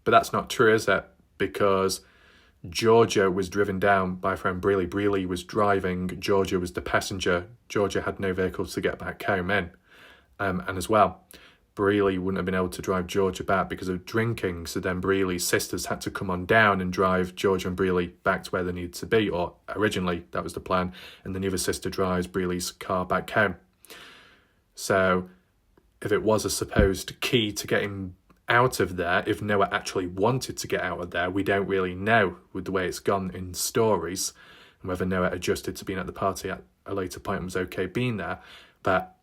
But that's not true, is it? Because Georgia was driven down by friend Breely. Breely was driving. Georgia was the passenger. Georgia had no vehicle to get back home in. And as well, Breely wouldn't have been able to drive Georgia back because of drinking. So then Breely's sisters had to come on down and drive Georgia and Breely back to where they needed to be. Or originally, that was the plan. And then the other sister drives Breely's car back home. So if it was a supposed key to getting out of there, if Noah actually wanted to get out of there, we don't really know with the way it's gone in stories, and whether Noah adjusted to being at the party at a later point and was okay being there. But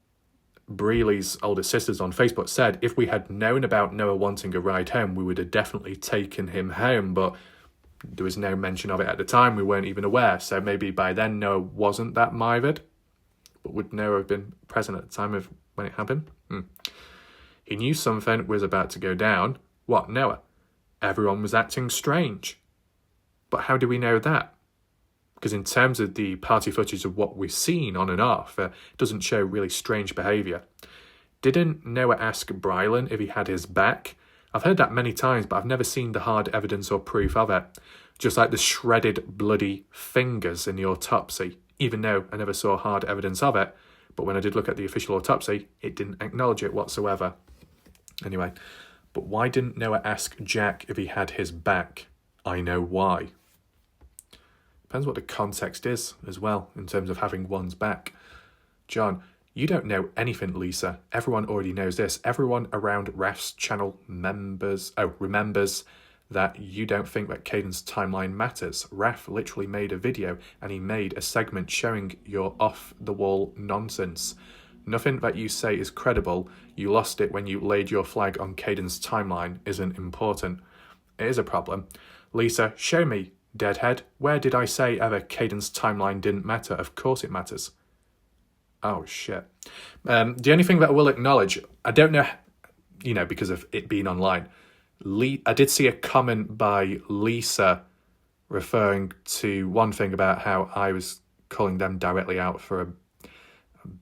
Breely's older sisters on Facebook said if we had known about Noah wanting a ride home, we would have definitely taken him home, but there was no mention of it at the time. We weren't even aware. So maybe by then Noah wasn't that mithered. But would Noah have been present at the time of when it happened? He knew something was about to go down. What, Noah? Everyone was acting strange. But how do we know that? Because in terms of the party footage of what we've seen on and off, it doesn't show really strange behaviour. Didn't Noah ask Brylan if he had his back? I've heard that many times, but I've never seen the hard evidence or proof of it. Just like the shredded, bloody fingers in the autopsy. Even though I never saw hard evidence of it, but when I did look at the official autopsy, it didn't acknowledge it whatsoever. Anyway, but why didn't Noah ask Jack if he had his back? I know why. Depends what the context is as well, in terms of having one's back. John, you don't know anything, Lisa. Everyone already knows this. Everyone around Raf's channel remembers that you don't think that Kaden's timeline matters. Raf literally made a video and he made a segment showing your off-the-wall nonsense. Nothing that you say is credible. You lost it when you laid your flag on Kaden's timeline isn't important. It is a problem. Lisa, show me, deadhead. Where did I say ever Kaden's timeline didn't matter? Of course it matters. Oh, shit. The only thing that I will acknowledge, I don't know, because of it being online, I did see a comment by Lisa referring to one thing about how I was calling them directly out for a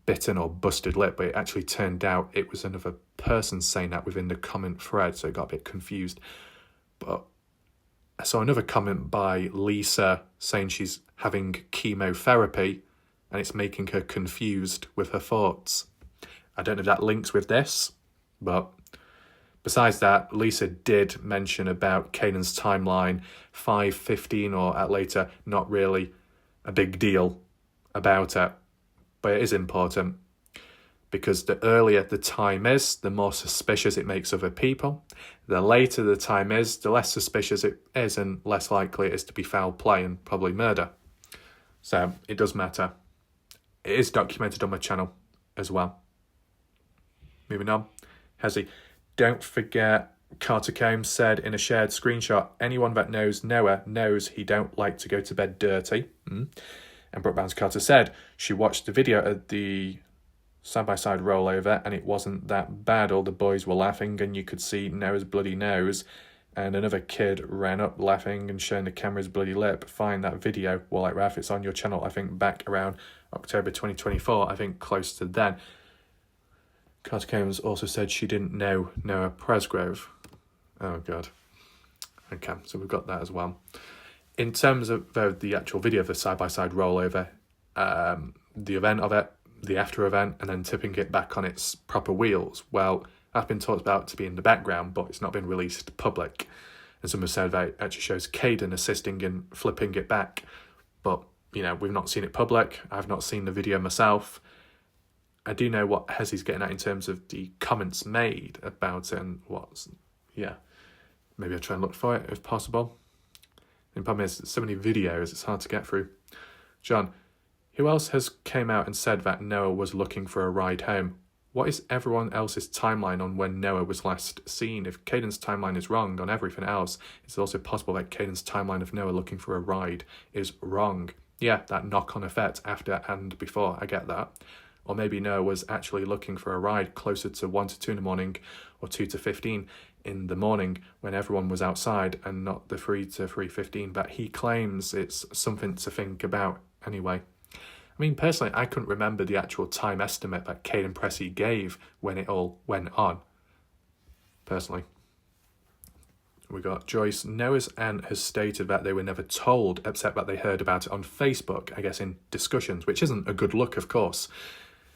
bitten or busted lip, but it actually turned out it was another person saying that within the comment thread, so it got a bit confused. But I saw another comment by Lisa saying she's having chemotherapy and it's making her confused with her thoughts. I don't know if that links with this, but besides that, Lisa did mention about Kaden's timeline, 5:15 or at later, not really a big deal about it. But it is important because the earlier the time is, the more suspicious it makes other people. The later the time is, the less suspicious it is and less likely it is to be foul play and probably murder. So it does matter. It is documented on my channel as well. Moving on. Hezzy, don't forget Carter Combs said in a shared screenshot, anyone that knows Noah knows he don't like to go to bed dirty. And Brooke Barnes Carter said she watched the video of the side-by-side rollover and it wasn't that bad. All the boys were laughing and you could see Noah's bloody nose. And another kid ran up laughing and showing the camera's bloody lip. Find that video, Warlike Raf. It's on your channel, I think, back around October 2024. I think close to then. Carter Combs also said she didn't know Noah Presgrove. Oh, God. Okay, so we've got that as well. In terms of the actual video of the side-by-side rollover, the event of it, the after event, and then tipping it back on its proper wheels, well, that's been talked about to be in the background, but it's not been released public. And some have said that it actually shows Kaden assisting in flipping it back. But, we've not seen it public. I've not seen the video myself. I do know what Hezzy's getting at in terms of the comments made about it and maybe I'll try and look for it if possible. The problem is, so many videos, it's hard to get through. John, who else has came out and said that Noah was looking for a ride home? What is everyone else's timeline on when Noah was last seen? If Kaden's timeline is wrong on everything else, it's also possible that Kaden's timeline of Noah looking for a ride is wrong. Yeah, that knock-on effect after and before, I get that. Or maybe Noah was actually looking for a ride closer to 1 to 2 in the morning or 2 to 15 in the morning when everyone was outside and not the 3 to 3:15, but he claims it's something to think about anyway. I mean, personally, I couldn't remember the actual time estimate that Kaden Pressy gave when it all went on. Personally. We got Joyce. Noah's aunt has stated that they were never told, except that they heard about it on Facebook, I guess in discussions, which isn't a good look, of course.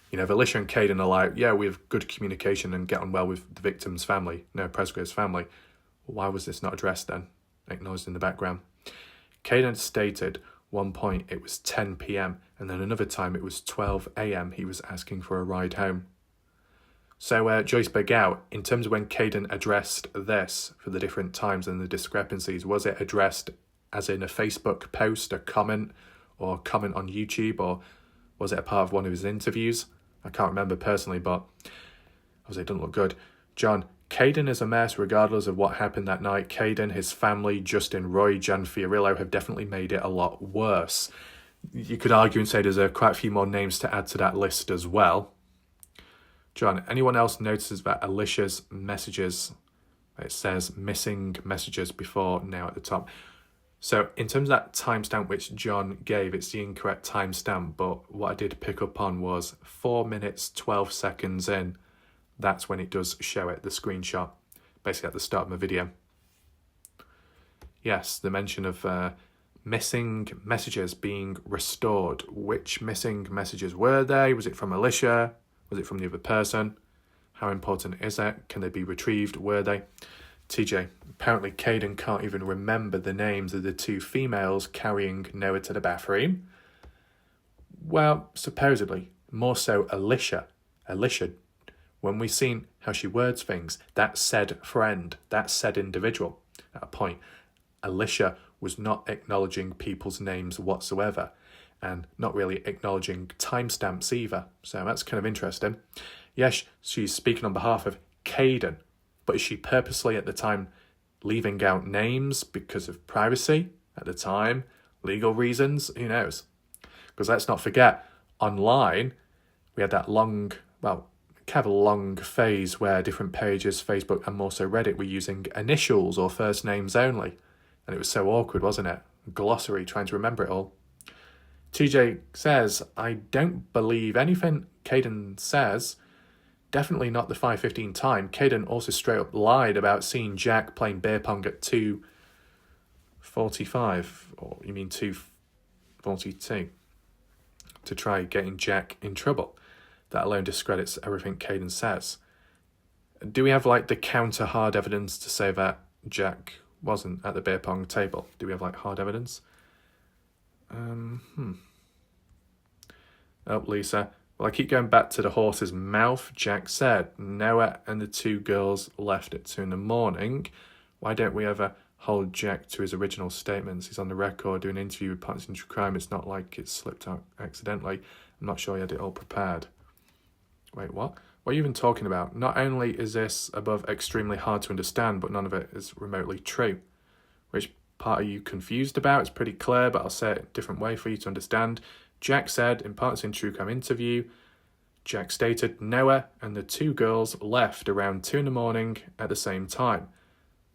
If Elisha and Kaden are like, yeah, we have good communication and get on well with the victim's family, Noah Presgrove's family, why was this not addressed then? Acknowledged in the background. Kaden stated one point it was 10 p.m. and then another time it was 12 a.m. he was asking for a ride home. So Joyce Begout, in terms of when Kaden addressed this for the different times and the discrepancies, was it addressed as in a Facebook post, a comment, or comment on YouTube, or was it a part of one of his interviews? I can't remember personally, but obviously it doesn't look good. John, Kaden is a mess regardless of what happened that night. Kaden, his family, Justin, Roy, Jan Fiorillo have definitely made it a lot worse. You could argue and say there's quite a few more names to add to that list as well. John, anyone else notices that Elisha's messages, it says missing messages before now at the top. So in terms of that timestamp which John gave, it's the incorrect timestamp, but what I did pick up on was 4 minutes, 12 seconds in. That's when it does show it, the screenshot, basically at the start of my video. Yes, the mention of missing messages being restored. Which missing messages were they? Was it from Elisha? Was it from the other person? How important is it? Can they be retrieved? Were they? TJ, apparently Kaden can't even remember the names of the 2 females carrying Noah to the bathroom. Well, supposedly, more so Elisha. Elisha, when we seen how she words things, that said friend, that said individual, at a point, Elisha was not acknowledging people's names whatsoever and not really acknowledging timestamps either. So that's kind of interesting. Yes, she's speaking on behalf of Kaden, but is she purposely at the time leaving out names because of privacy at the time, legal reasons, who knows? Because let's not forget, online, we had that long phase where different pages, Facebook and more so Reddit, were using initials or first names only. And it was so awkward, wasn't it? Glossary, trying to remember it all. TJ says, I don't believe anything Kaden says. Definitely not the 5:15 time. Kaden also straight up lied about seeing Jack playing beer pong at 2:45, or you mean 2:42, to try getting Jack in trouble. That alone discredits everything Kaden says. Do we have like the counter hard evidence to say that Jack wasn't at the beer pong table? Do we have like hard evidence? Oh, Lisa. Well, I keep going back to the horse's mouth. Jack said Noah and the two girls left at 2 a.m. Why don't we ever hold Jack to his original statements? He's on the record doing an interview with Partners in True Crime. It's not like it slipped out accidentally. I'm not sure he had it all prepared. Wait, what? What are you even talking about? Not only is this above extremely hard to understand, but none of it is remotely true. Which part are you confused about? It's pretty clear, but I'll say it a different way for you to understand. Jack said in Partners in True Crime interview, Jack stated Noah and the two girls left around 2 a.m. at the same time.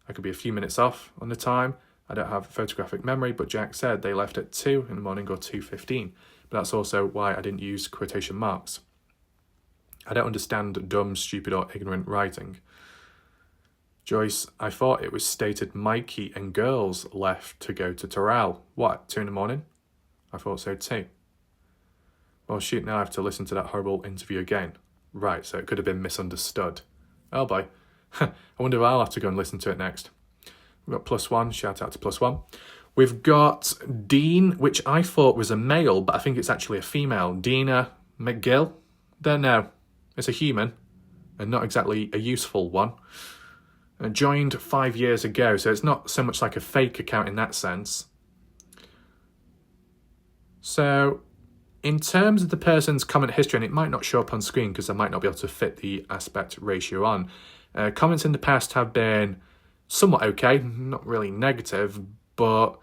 I could be a few minutes off on the time. I don't have photographic memory, but Jack said they left at 2 a.m. or 2:15. But that's also why I didn't use quotation marks. I don't understand dumb, stupid or ignorant writing. Joyce, I thought it was stated Mikey and girls left to go to Terrell. What, 2 a.m? I thought so too. Well, shoot, now I have to listen to that horrible interview again. Right, so it could have been misunderstood. Oh boy. I wonder if I'll have to go and listen to it next. We've got +1, shout out to +1. We've got Dean, which I thought was a male, but I think it's actually a female. Dina McGill. Don't know. It's a human, and not exactly a useful one. Joined 5 years ago, so it's not so much like a fake account in that sense. So, in terms of the person's comment history, and it might not show up on screen because I might not be able to fit the aspect ratio on, comments in the past have been somewhat okay, not really negative, but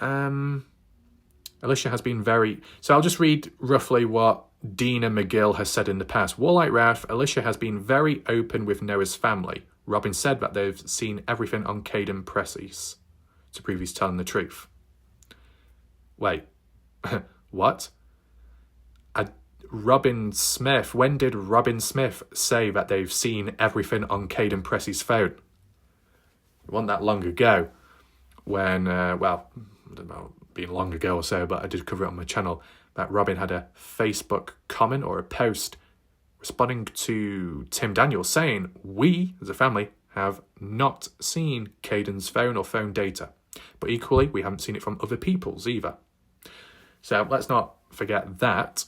Elisha has been very... So I'll just read roughly what Dina McGill has said in the past. Warlight Ralph, Elisha has been very open with Noah's family. Robin said that they've seen everything on Kaden Pressy's to prove he's telling the truth. Wait, what? Robin Smith, when did Robin Smith say that they've seen everything on Kaden Pressy's phone? It wasn't that long ago when, I don't know, being long ago or so, but I did cover it on my channel, that Robin had a Facebook comment or a post responding to Tim Daniels saying, we, as a family, have not seen Kaden's phone or phone data. But equally, we haven't seen it from other people's either. So let's not forget that.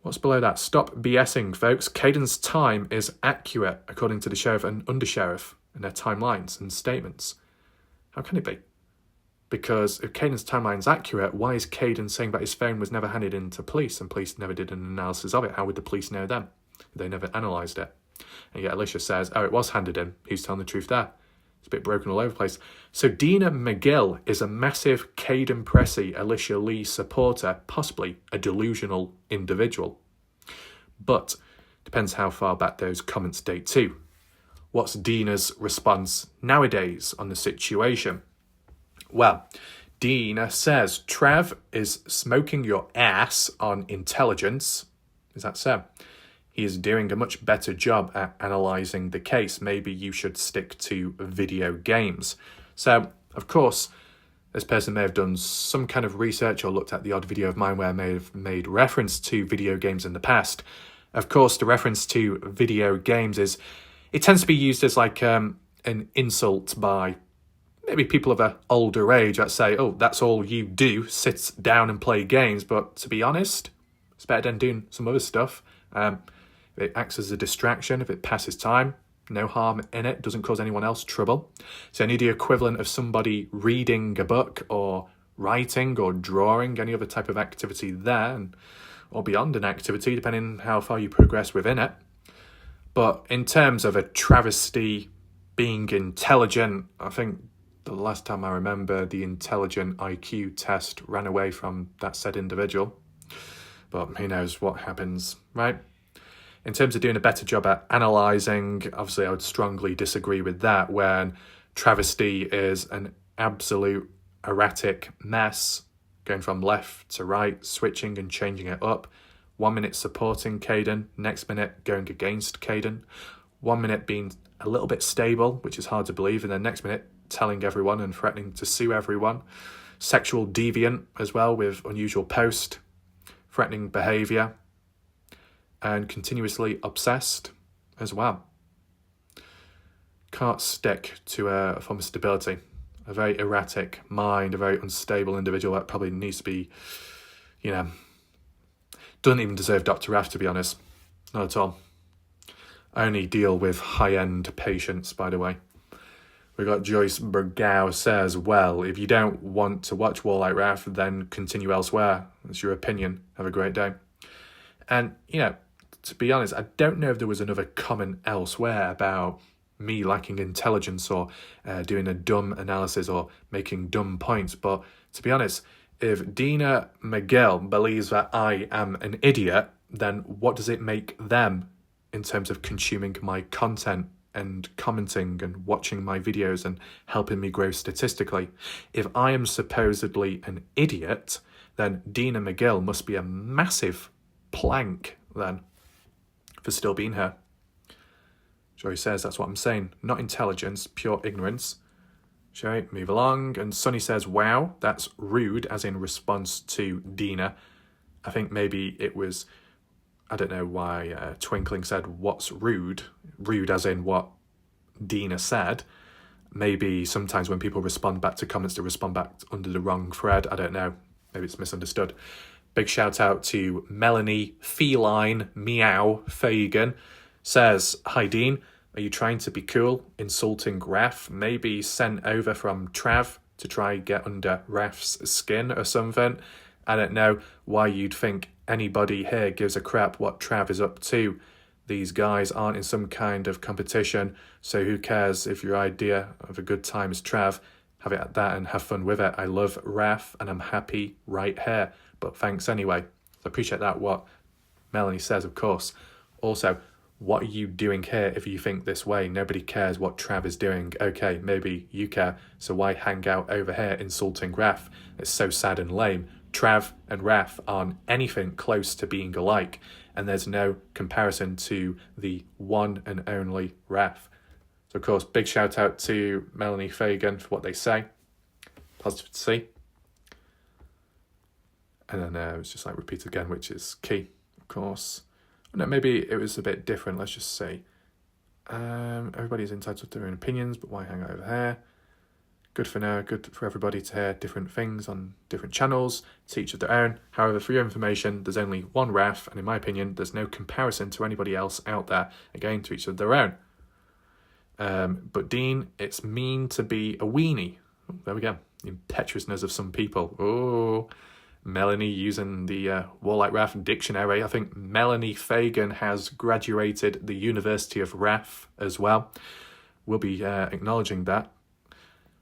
What's below that? Stop BSing, folks. Kaden's time is accurate, according to the sheriff and undersheriff and their timelines and statements. How can it be? Because if Kaden's timeline is accurate, why is Kaden saying that his phone was never handed in to police and police never did an analysis of it? How would the police know then? They never analysed it. And yet Elisha says, oh, it was handed in. Who's telling the truth there? It's a bit broken all over the place. So Dina McGill is a massive Kaden Pressy, Elisha Lee supporter, possibly a delusional individual. But depends how far back those comments date to. What's Dina's response nowadays on the situation? Well, Dina says, Trav is smoking your ass on intelligence. Is that so? He is doing a much better job at analysing the case. Maybe you should stick to video games. So, of course, this person may have done some kind of research or looked at the odd video of mine where I may have made reference to video games in the past. Of course, the reference to video games is, it tends to be used as like an insult by maybe people of an older age that say, oh, that's all you do, sit down and play games. But to be honest, it's better than doing some other stuff. If it acts as a distraction, if it passes time, no harm in it, doesn't cause anyone else trouble. So any the equivalent of somebody reading a book or writing or drawing, any other type of activity there, or beyond an activity, depending how far you progress within it. But in terms of a travesty being intelligent. I think the last time I remember, the intelligent IQ test ran away from that said individual. But who knows what happens, right? In terms of doing a better job at analysing, obviously I would strongly disagree with that when travesty is an absolute erratic mess, going from left to right, switching and changing it up. 1 minute supporting Kaden, next minute going against Kaden. 1 minute being a little bit stable, which is hard to believe, and then next minute telling everyone and threatening to sue everyone. Sexual deviant as well, with unusual post, threatening behaviour, and continuously obsessed as well. Can't stick to a form of stability. A very erratic mind, a very unstable individual that probably needs to be, doesn't even deserve Dr. Raff, to be honest. Not at all. I only deal with high-end patients, by the way. We got Joyce Bergow says, well, if you don't want to watch Wallite Raff, then continue elsewhere. That's your opinion. Have a great day. And, to be honest, I don't know if there was another comment elsewhere about me lacking intelligence or doing a dumb analysis or making dumb points. But to be honest, if Dina McGill believes that I am an idiot, then what does it make them in terms of consuming my content and commenting and watching my videos and helping me grow statistically? If I am supposedly an idiot, then Dina McGill must be a massive plank then for still being here. Joey says, that's what I'm saying. Not intelligence, pure ignorance. Shall we move along? And Sonny says, wow, that's rude, as in response to Dina. I think maybe it was, I don't know why Twinkling said, what's rude? Rude as in what Dina said. Maybe sometimes when people respond back to comments, they respond back under the wrong thread. I don't know. Maybe it's misunderstood. Big shout out to Melanie Feline Meow Fagan. Says, hi Dean, are you trying to be cool, insulting Raf? Maybe sent over from Trav to try get under Raf's skin or something? I don't know why you'd think anybody here gives a crap what Trav is up to. These guys aren't in some kind of competition, so who cares if your idea of a good time is Trav? Have it at that and have fun with it. I love Raf and I'm happy right here, but thanks anyway. I appreciate that, what Melanie says, of course. Also, what are you doing here if you think this way? Nobody cares what Trav is doing. Okay, maybe you care, so why hang out over here insulting Raf? It's so sad and lame. Trav and Raf aren't anything close to being alike, and there's no comparison to the one and only Raf. So, of course, big shout out to Melanie Fagan for what they say. Positive to see. And then it's just like repeat again, which is key, of course. No, maybe it was a bit different, let's just say. Everybody's entitled to their own opinions, but why hang out over here? Good for now, good for everybody to hear different things on different channels, to each of their own. However, for your information, there's only one Raf, and in my opinion, there's no comparison to anybody else out there. Again, to each of their own. But Dean, it's mean to be a weenie. Oh, there we go. The impetuousness of some people. Oh, Melanie using the Wallite Raff dictionary. I think Melanie Fagan has graduated the University of Raff as well. We'll be acknowledging that.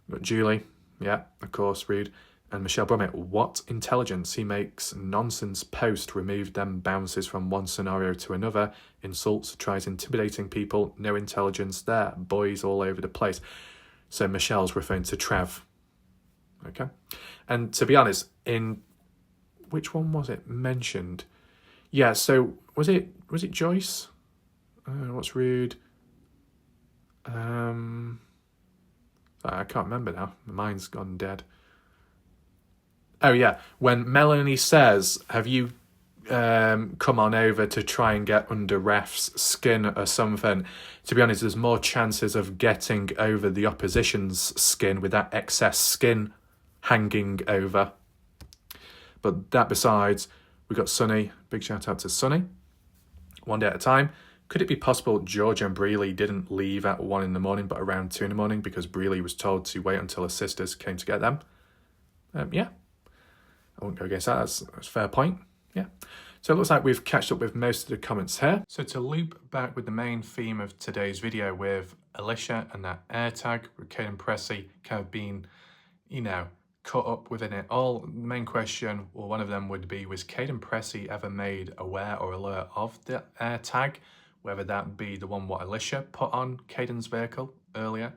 But Julie, yeah, of course, rude. And Michelle Brummett, what intelligence? He makes nonsense post, removed them, bounces from one scenario to another, insults, tries intimidating people, no intelligence there, boys all over the place. So Michelle's referring to Trav. Okay. And to be honest, in which one was it mentioned? Yeah, so was it Joyce? What's rude? I can't remember now. My mind's gone dead. Oh yeah, when Melanie says, have you come on over to try and get under Raf's skin or something? To be honest, there's more chances of getting over the opposition's skin with that excess skin hanging over. But that besides, we got Sonny. Big shout out to Sonny. One day at a time. Could it be possible Georgia and Breely didn't leave at 1 a.m, but around 2 a.m, because Breely was told to wait until her sisters came to get them? Yeah. I won't go against that. That's a fair point. Yeah. So it looks like we've catched up with most of the comments here. So to loop back with the main theme of today's video with Elisha and that AirTag with Kaden Pressy kind of being, you know, caught up within it all, the main question, or one of them would be, was Kaden Pressy ever made aware or alert of the AirTag? Whether that be the one what Elisha put on Kaden's vehicle earlier,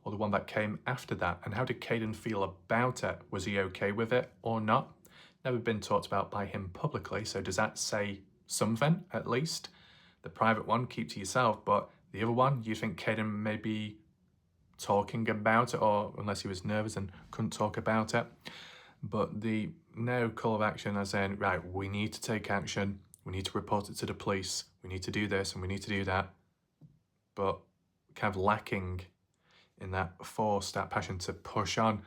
or the one that came after that, and how did Kaden feel about it? Was he okay with it or not? Never been talked about by him publicly, so does that say something, at least? The private one, keep to yourself, but the other one, you think Kaden may be talking about it, or unless he was nervous and couldn't talk about it. But the no call of action as in, right, we need to take action, we need to report it to the police, we need to do this and we need to do that, but kind of lacking in that force, that passion to push on,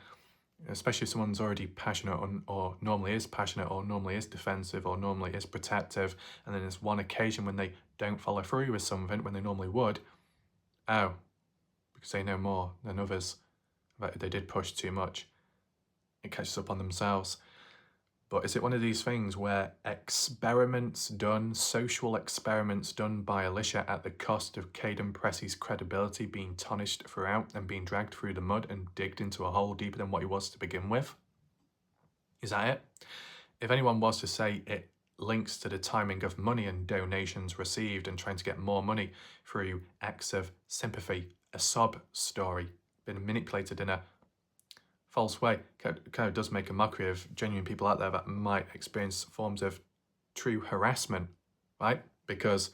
especially if someone's already passionate or normally is passionate or normally is defensive or normally is protective, and then there's one occasion when they don't follow through with something when they normally would, because they know more than others, that they did push too much, it catches up on themselves. But is it one of these things where experiments done, social experiments done by Elisha at the cost of Kaden Pressy's credibility being tarnished throughout and being dragged through the mud and digged into a hole deeper than what he was to begin with? Is that it? If anyone was to say it links to the timing of money and donations received and trying to get more money through acts of sympathy, a sob story, been manipulated in a false way, kind of does make a mockery of genuine people out there that might experience forms of true harassment, right? Because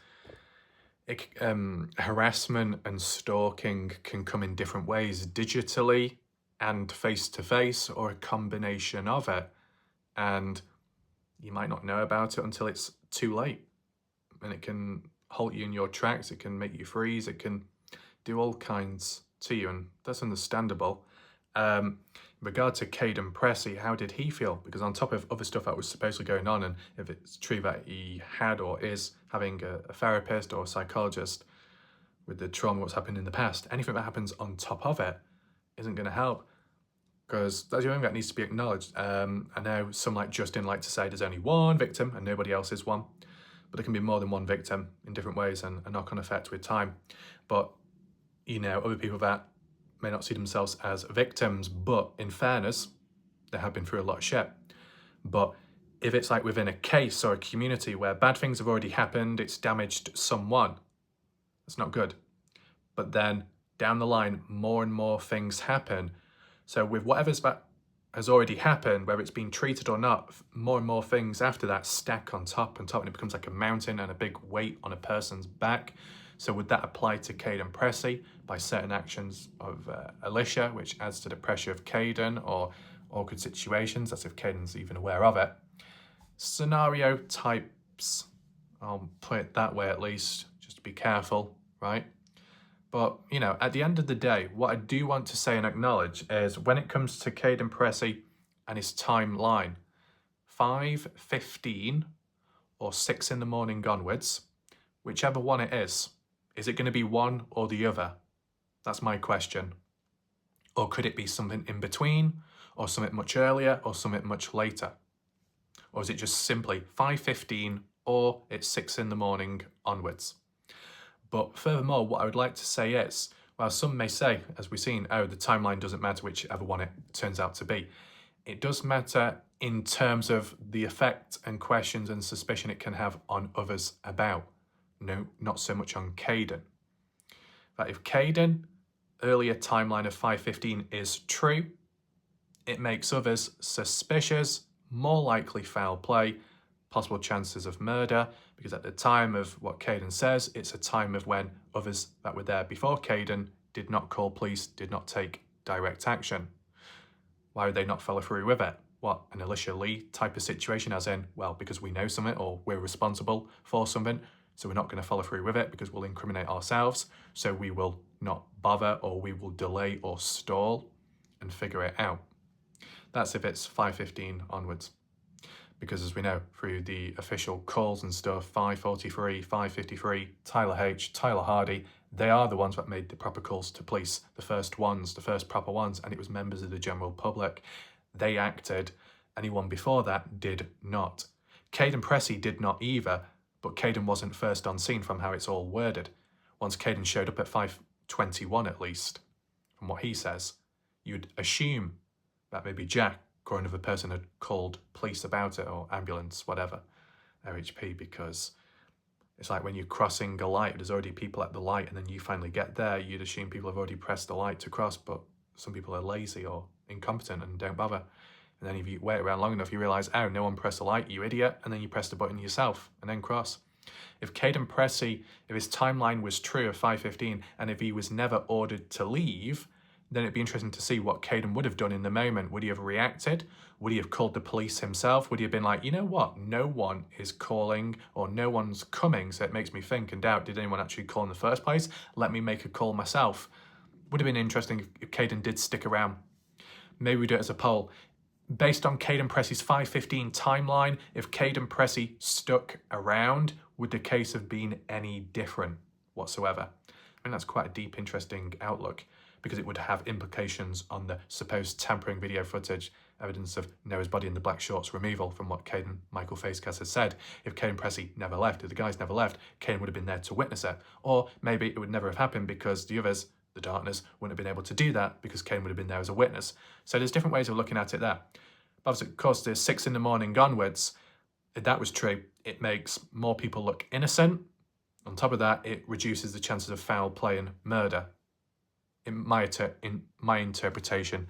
harassment and stalking can come in different ways, digitally and face-to-face, or a combination of it. And you might not know about it until it's too late. And it can halt you in your tracks, it can make you freeze, it can do all kinds to you, and that's understandable. In regard to Kaden Pressy, how did he feel? Because on top of other stuff that was supposedly going on, and if it's true that he had or is having a therapist or a psychologist with the trauma what's happened in the past, anything that happens on top of it isn't going to help, because that's the only thing that needs to be acknowledged. I know some like Justin like to say there's only one victim and nobody else is one, but there can be more than one victim in different ways and a knock-on effect with time. But, you know, other people that may not see themselves as victims, but in fairness, they have been through a lot of shit. But if it's like within a case or a community where bad things have already happened, it's damaged someone, it's not good. But then down the line, more and more things happen. So with whatever's that has already happened, whether it's been treated or not, more and more things after that stack on top and top, and it becomes like a mountain and a big weight on a person's back. So would that apply to Kaden Pressy by certain actions of Elisha, which adds to the pressure of Kaden, or awkward situations, as if Kaden's even aware of it? Scenario types, I'll put it that way at least, just to be careful, right? But, you know, at the end of the day, what I do want to say and acknowledge is when it comes to Kaden Pressy and his timeline, 5:15 or 6 in the morning onwards, whichever one it is it going to be one or the other? That's my question. Or could it be something in between, or something much earlier, or something much later? Or is it just simply 5:15 or it's 6 in the morning onwards? But furthermore, what I would like to say is, while some may say, as we've seen, oh, the timeline doesn't matter whichever one it turns out to be, it does matter in terms of the effect and questions and suspicion it can have on others about. No, not so much on Kaden. That if Kaden, earlier timeline of 5:15 is true, it makes others suspicious, more likely foul play, possible chances of murder, because at the time of what Kaden says, it's a time of when others that were there before Kaden did not call police, did not take direct action. Why would they not follow through with it? What, an Elisha Lee type of situation, as in, well, because we know something or we're responsible for something, so we're not going to follow through with it because we'll incriminate ourselves, so we will not bother, or we will delay or stall and figure it out. That's if it's 5:15 onwards. Because as we know, through the official calls and stuff, 5:43, 5:53, Tyler H, Tyler Hardy, they are the ones that made the proper calls to police, the first ones, the first proper ones, and it was members of the general public. They acted. Anyone before that did not. Kaden Pressy did not either, but Kaden wasn't first on scene from how it's all worded. Once Kaden showed up at 5:21 at least, from what he says, you'd assume that maybe Jack or another person had called police about it, or ambulance, whatever, OHP, because it's like when you're crossing a light, there's already people at the light, and then you finally get there, you'd assume people have already pressed the light to cross, but some people are lazy or incompetent and don't bother. And then if you wait around long enough, you realise, oh, no one pressed the light, you idiot, and then you press the button yourself and then cross. If Kaden Pressy, if his timeline was true of 5:15, and if he was never ordered to leave, then it'd be interesting to see what Kaden would have done in the moment. Would he have reacted? Would he have called the police himself? Would he have been like, you know what, no one is calling, or no one's coming, so it makes me think and doubt, did anyone actually call in the first place? Let me make a call myself. Would have been interesting if Kaden did stick around. Maybe we do it as a poll. Based on Kaden Pressy's 5:15 timeline, if Kaden Pressy stuck around, would the case have been any different whatsoever? I mean, that's quite a deep, interesting outlook, because it would have implications on the supposed tampering video footage, evidence of Noah's body in the black shorts removal, from what Kaden Michael Facecast has said. If Kaden Pressy never left, if the guys never left, Kaden would have been there to witness it. Or maybe it would never have happened because the others, the Darkness, wouldn't have been able to do that because Kaden would have been there as a witness. So there's different ways of looking at it there. But of course, there's 6 in the morning onwards. If that was true, it makes more people look innocent. On top of that, it reduces the chances of foul play and murder, in my interpretation,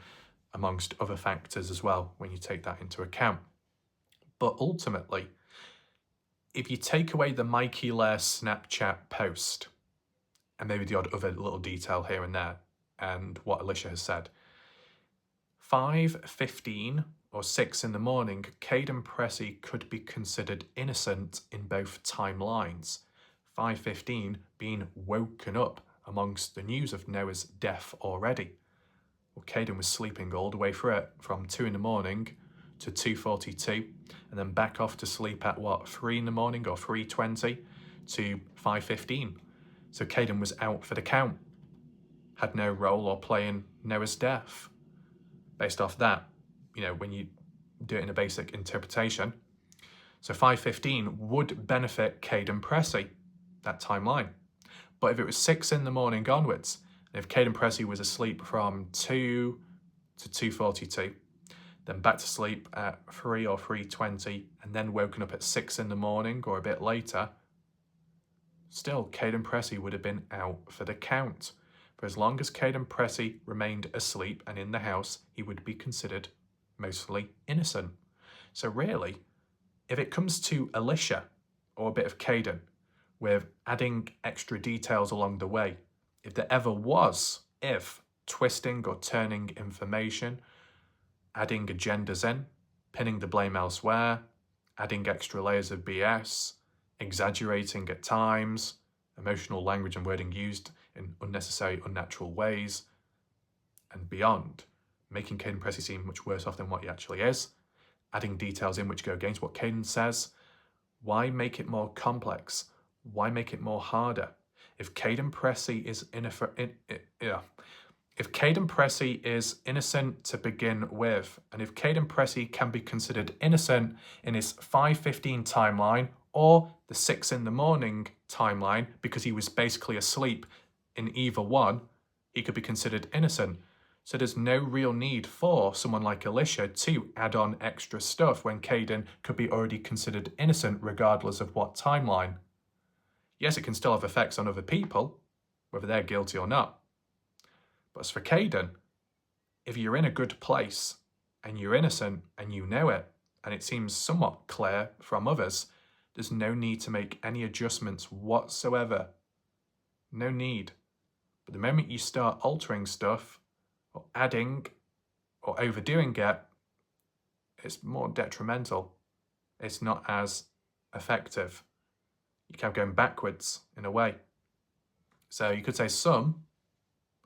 amongst other factors as well, when you take that into account. But ultimately, if you take away the Mikey Lair Snapchat post, and maybe the odd other little detail here and there, and what Elisha has said, 5:15 or 6 in the morning, Kaden Pressy could be considered innocent in both timelines. 5:15 being woken up amongst the news of Noah's death already. Well, Kaden was sleeping all the way through it, from 2 in the morning to 2:42, and then back off to sleep at 3 in the morning or 3:20 to 5:15. So Kaden was out for the count, had no role or play in Noah's death. Based off that, when you do it in a basic interpretation. So 5:15 would benefit Kaden Pressy, that timeline. But if it was 6 in the morning onwards, and if Kaden Pressy was asleep from 2 to 2:42, then back to sleep at 3 or 3:20, and then woken up at 6 in the morning or a bit later, still Kaden Pressy would have been out for the count. For as long as Kaden Pressy remained asleep and in the house, he would be considered mostly innocent. So really, if it comes to Elisha or a bit of Kaden, with adding extra details along the way, if there ever was, twisting or turning information, adding agendas in, pinning the blame elsewhere, adding extra layers of BS, exaggerating at times, emotional language and wording used in unnecessary, unnatural ways, and beyond, making Kaden Pressy seem much worse off than what he actually is, adding details in which go against what Kaden says. Why make it more complex? Why make it more harder? If Kaden Pressy is if Kaden Pressy is innocent to begin with, and if Kaden Pressy can be considered innocent in his 5:15 timeline or the 6 in the morning timeline, because he was basically asleep in either one, he could be considered innocent. So there's no real need for someone like Elisha to add on extra stuff when Kaden could be already considered innocent regardless of what timeline. Yes, it can still have effects on other people, whether they're guilty or not. But as for Kaden, if you're in a good place and you're innocent and you know it, and it seems somewhat clear from others, there's no need to make any adjustments whatsoever. No need. But the moment you start altering stuff, or adding, or overdoing it, it's more detrimental. It's not as effective. You kept going backwards in a way. So you could say some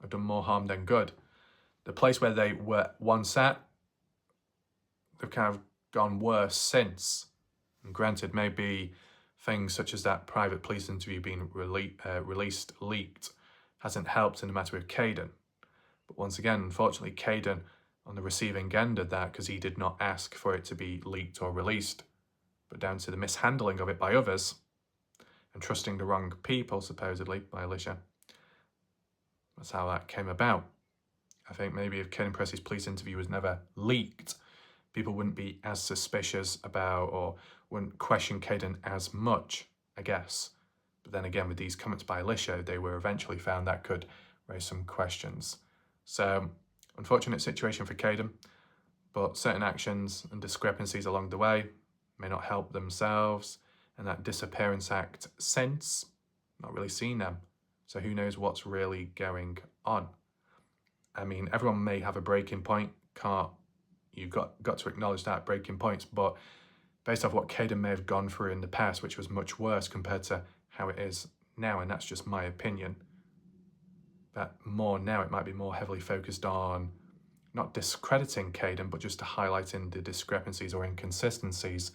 have done more harm than good. The place where they were once at, they've kind of gone worse since. And granted, maybe things such as that private police interview being leaked, hasn't helped in the matter with Kaden. But once again, unfortunately, Kaden on the receiving end of that, because he did not ask for it to be leaked or released. but down to the mishandling of it by others and trusting the wrong people, supposedly, by Elisha. That's how that came about. I think maybe if Kaden Pressy's police interview was never leaked, people wouldn't be as suspicious about or wouldn't question Kaden as much, I guess. But then again, with these comments by Elisha, they were eventually found that could raise some questions. So, unfortunate situation for Kaden, but certain actions and discrepancies along the way may not help themselves, and that disappearance act since, not really seen them. So who knows what's really going on. I mean, everyone may have a breaking point. You've got to acknowledge that, breaking points, but based off what Kaden may have gone through in the past, which was much worse compared to how it is now, and that's just my opinion, that more now it might be more heavily focused on not discrediting Kaden, but just highlighting the discrepancies or inconsistencies.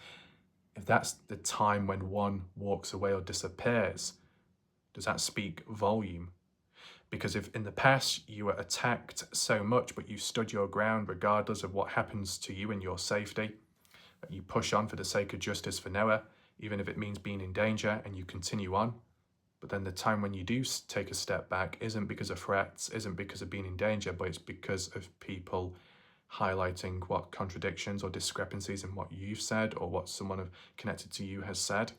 If that's the time when one walks away or disappears, does that speak volume? Because if in the past you were attacked so much, but you stood your ground regardless of what happens to you and your safety, that you push on for the sake of justice for Noah, even if it means being in danger, and you continue on. But then the time when you do take a step back isn't because of threats, isn't because of being in danger, but it's because of people highlighting what contradictions or discrepancies in what you've said or what someone connected to you has said.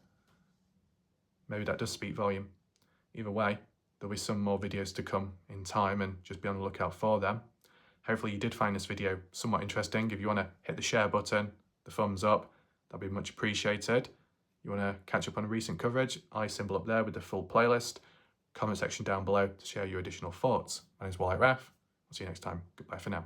Maybe that does speak volume. Either way, there'll be some more videos to come in time, and just be on the lookout for them. Hopefully you did find this video somewhat interesting. If you want to hit the share button, the thumbs up, that'd be much appreciated. You want to catch up on recent coverage, symbol up there with the full playlist. Comment section down below to share your additional thoughts. My name's Wyatt Raff. I'll see you next time. Goodbye for now.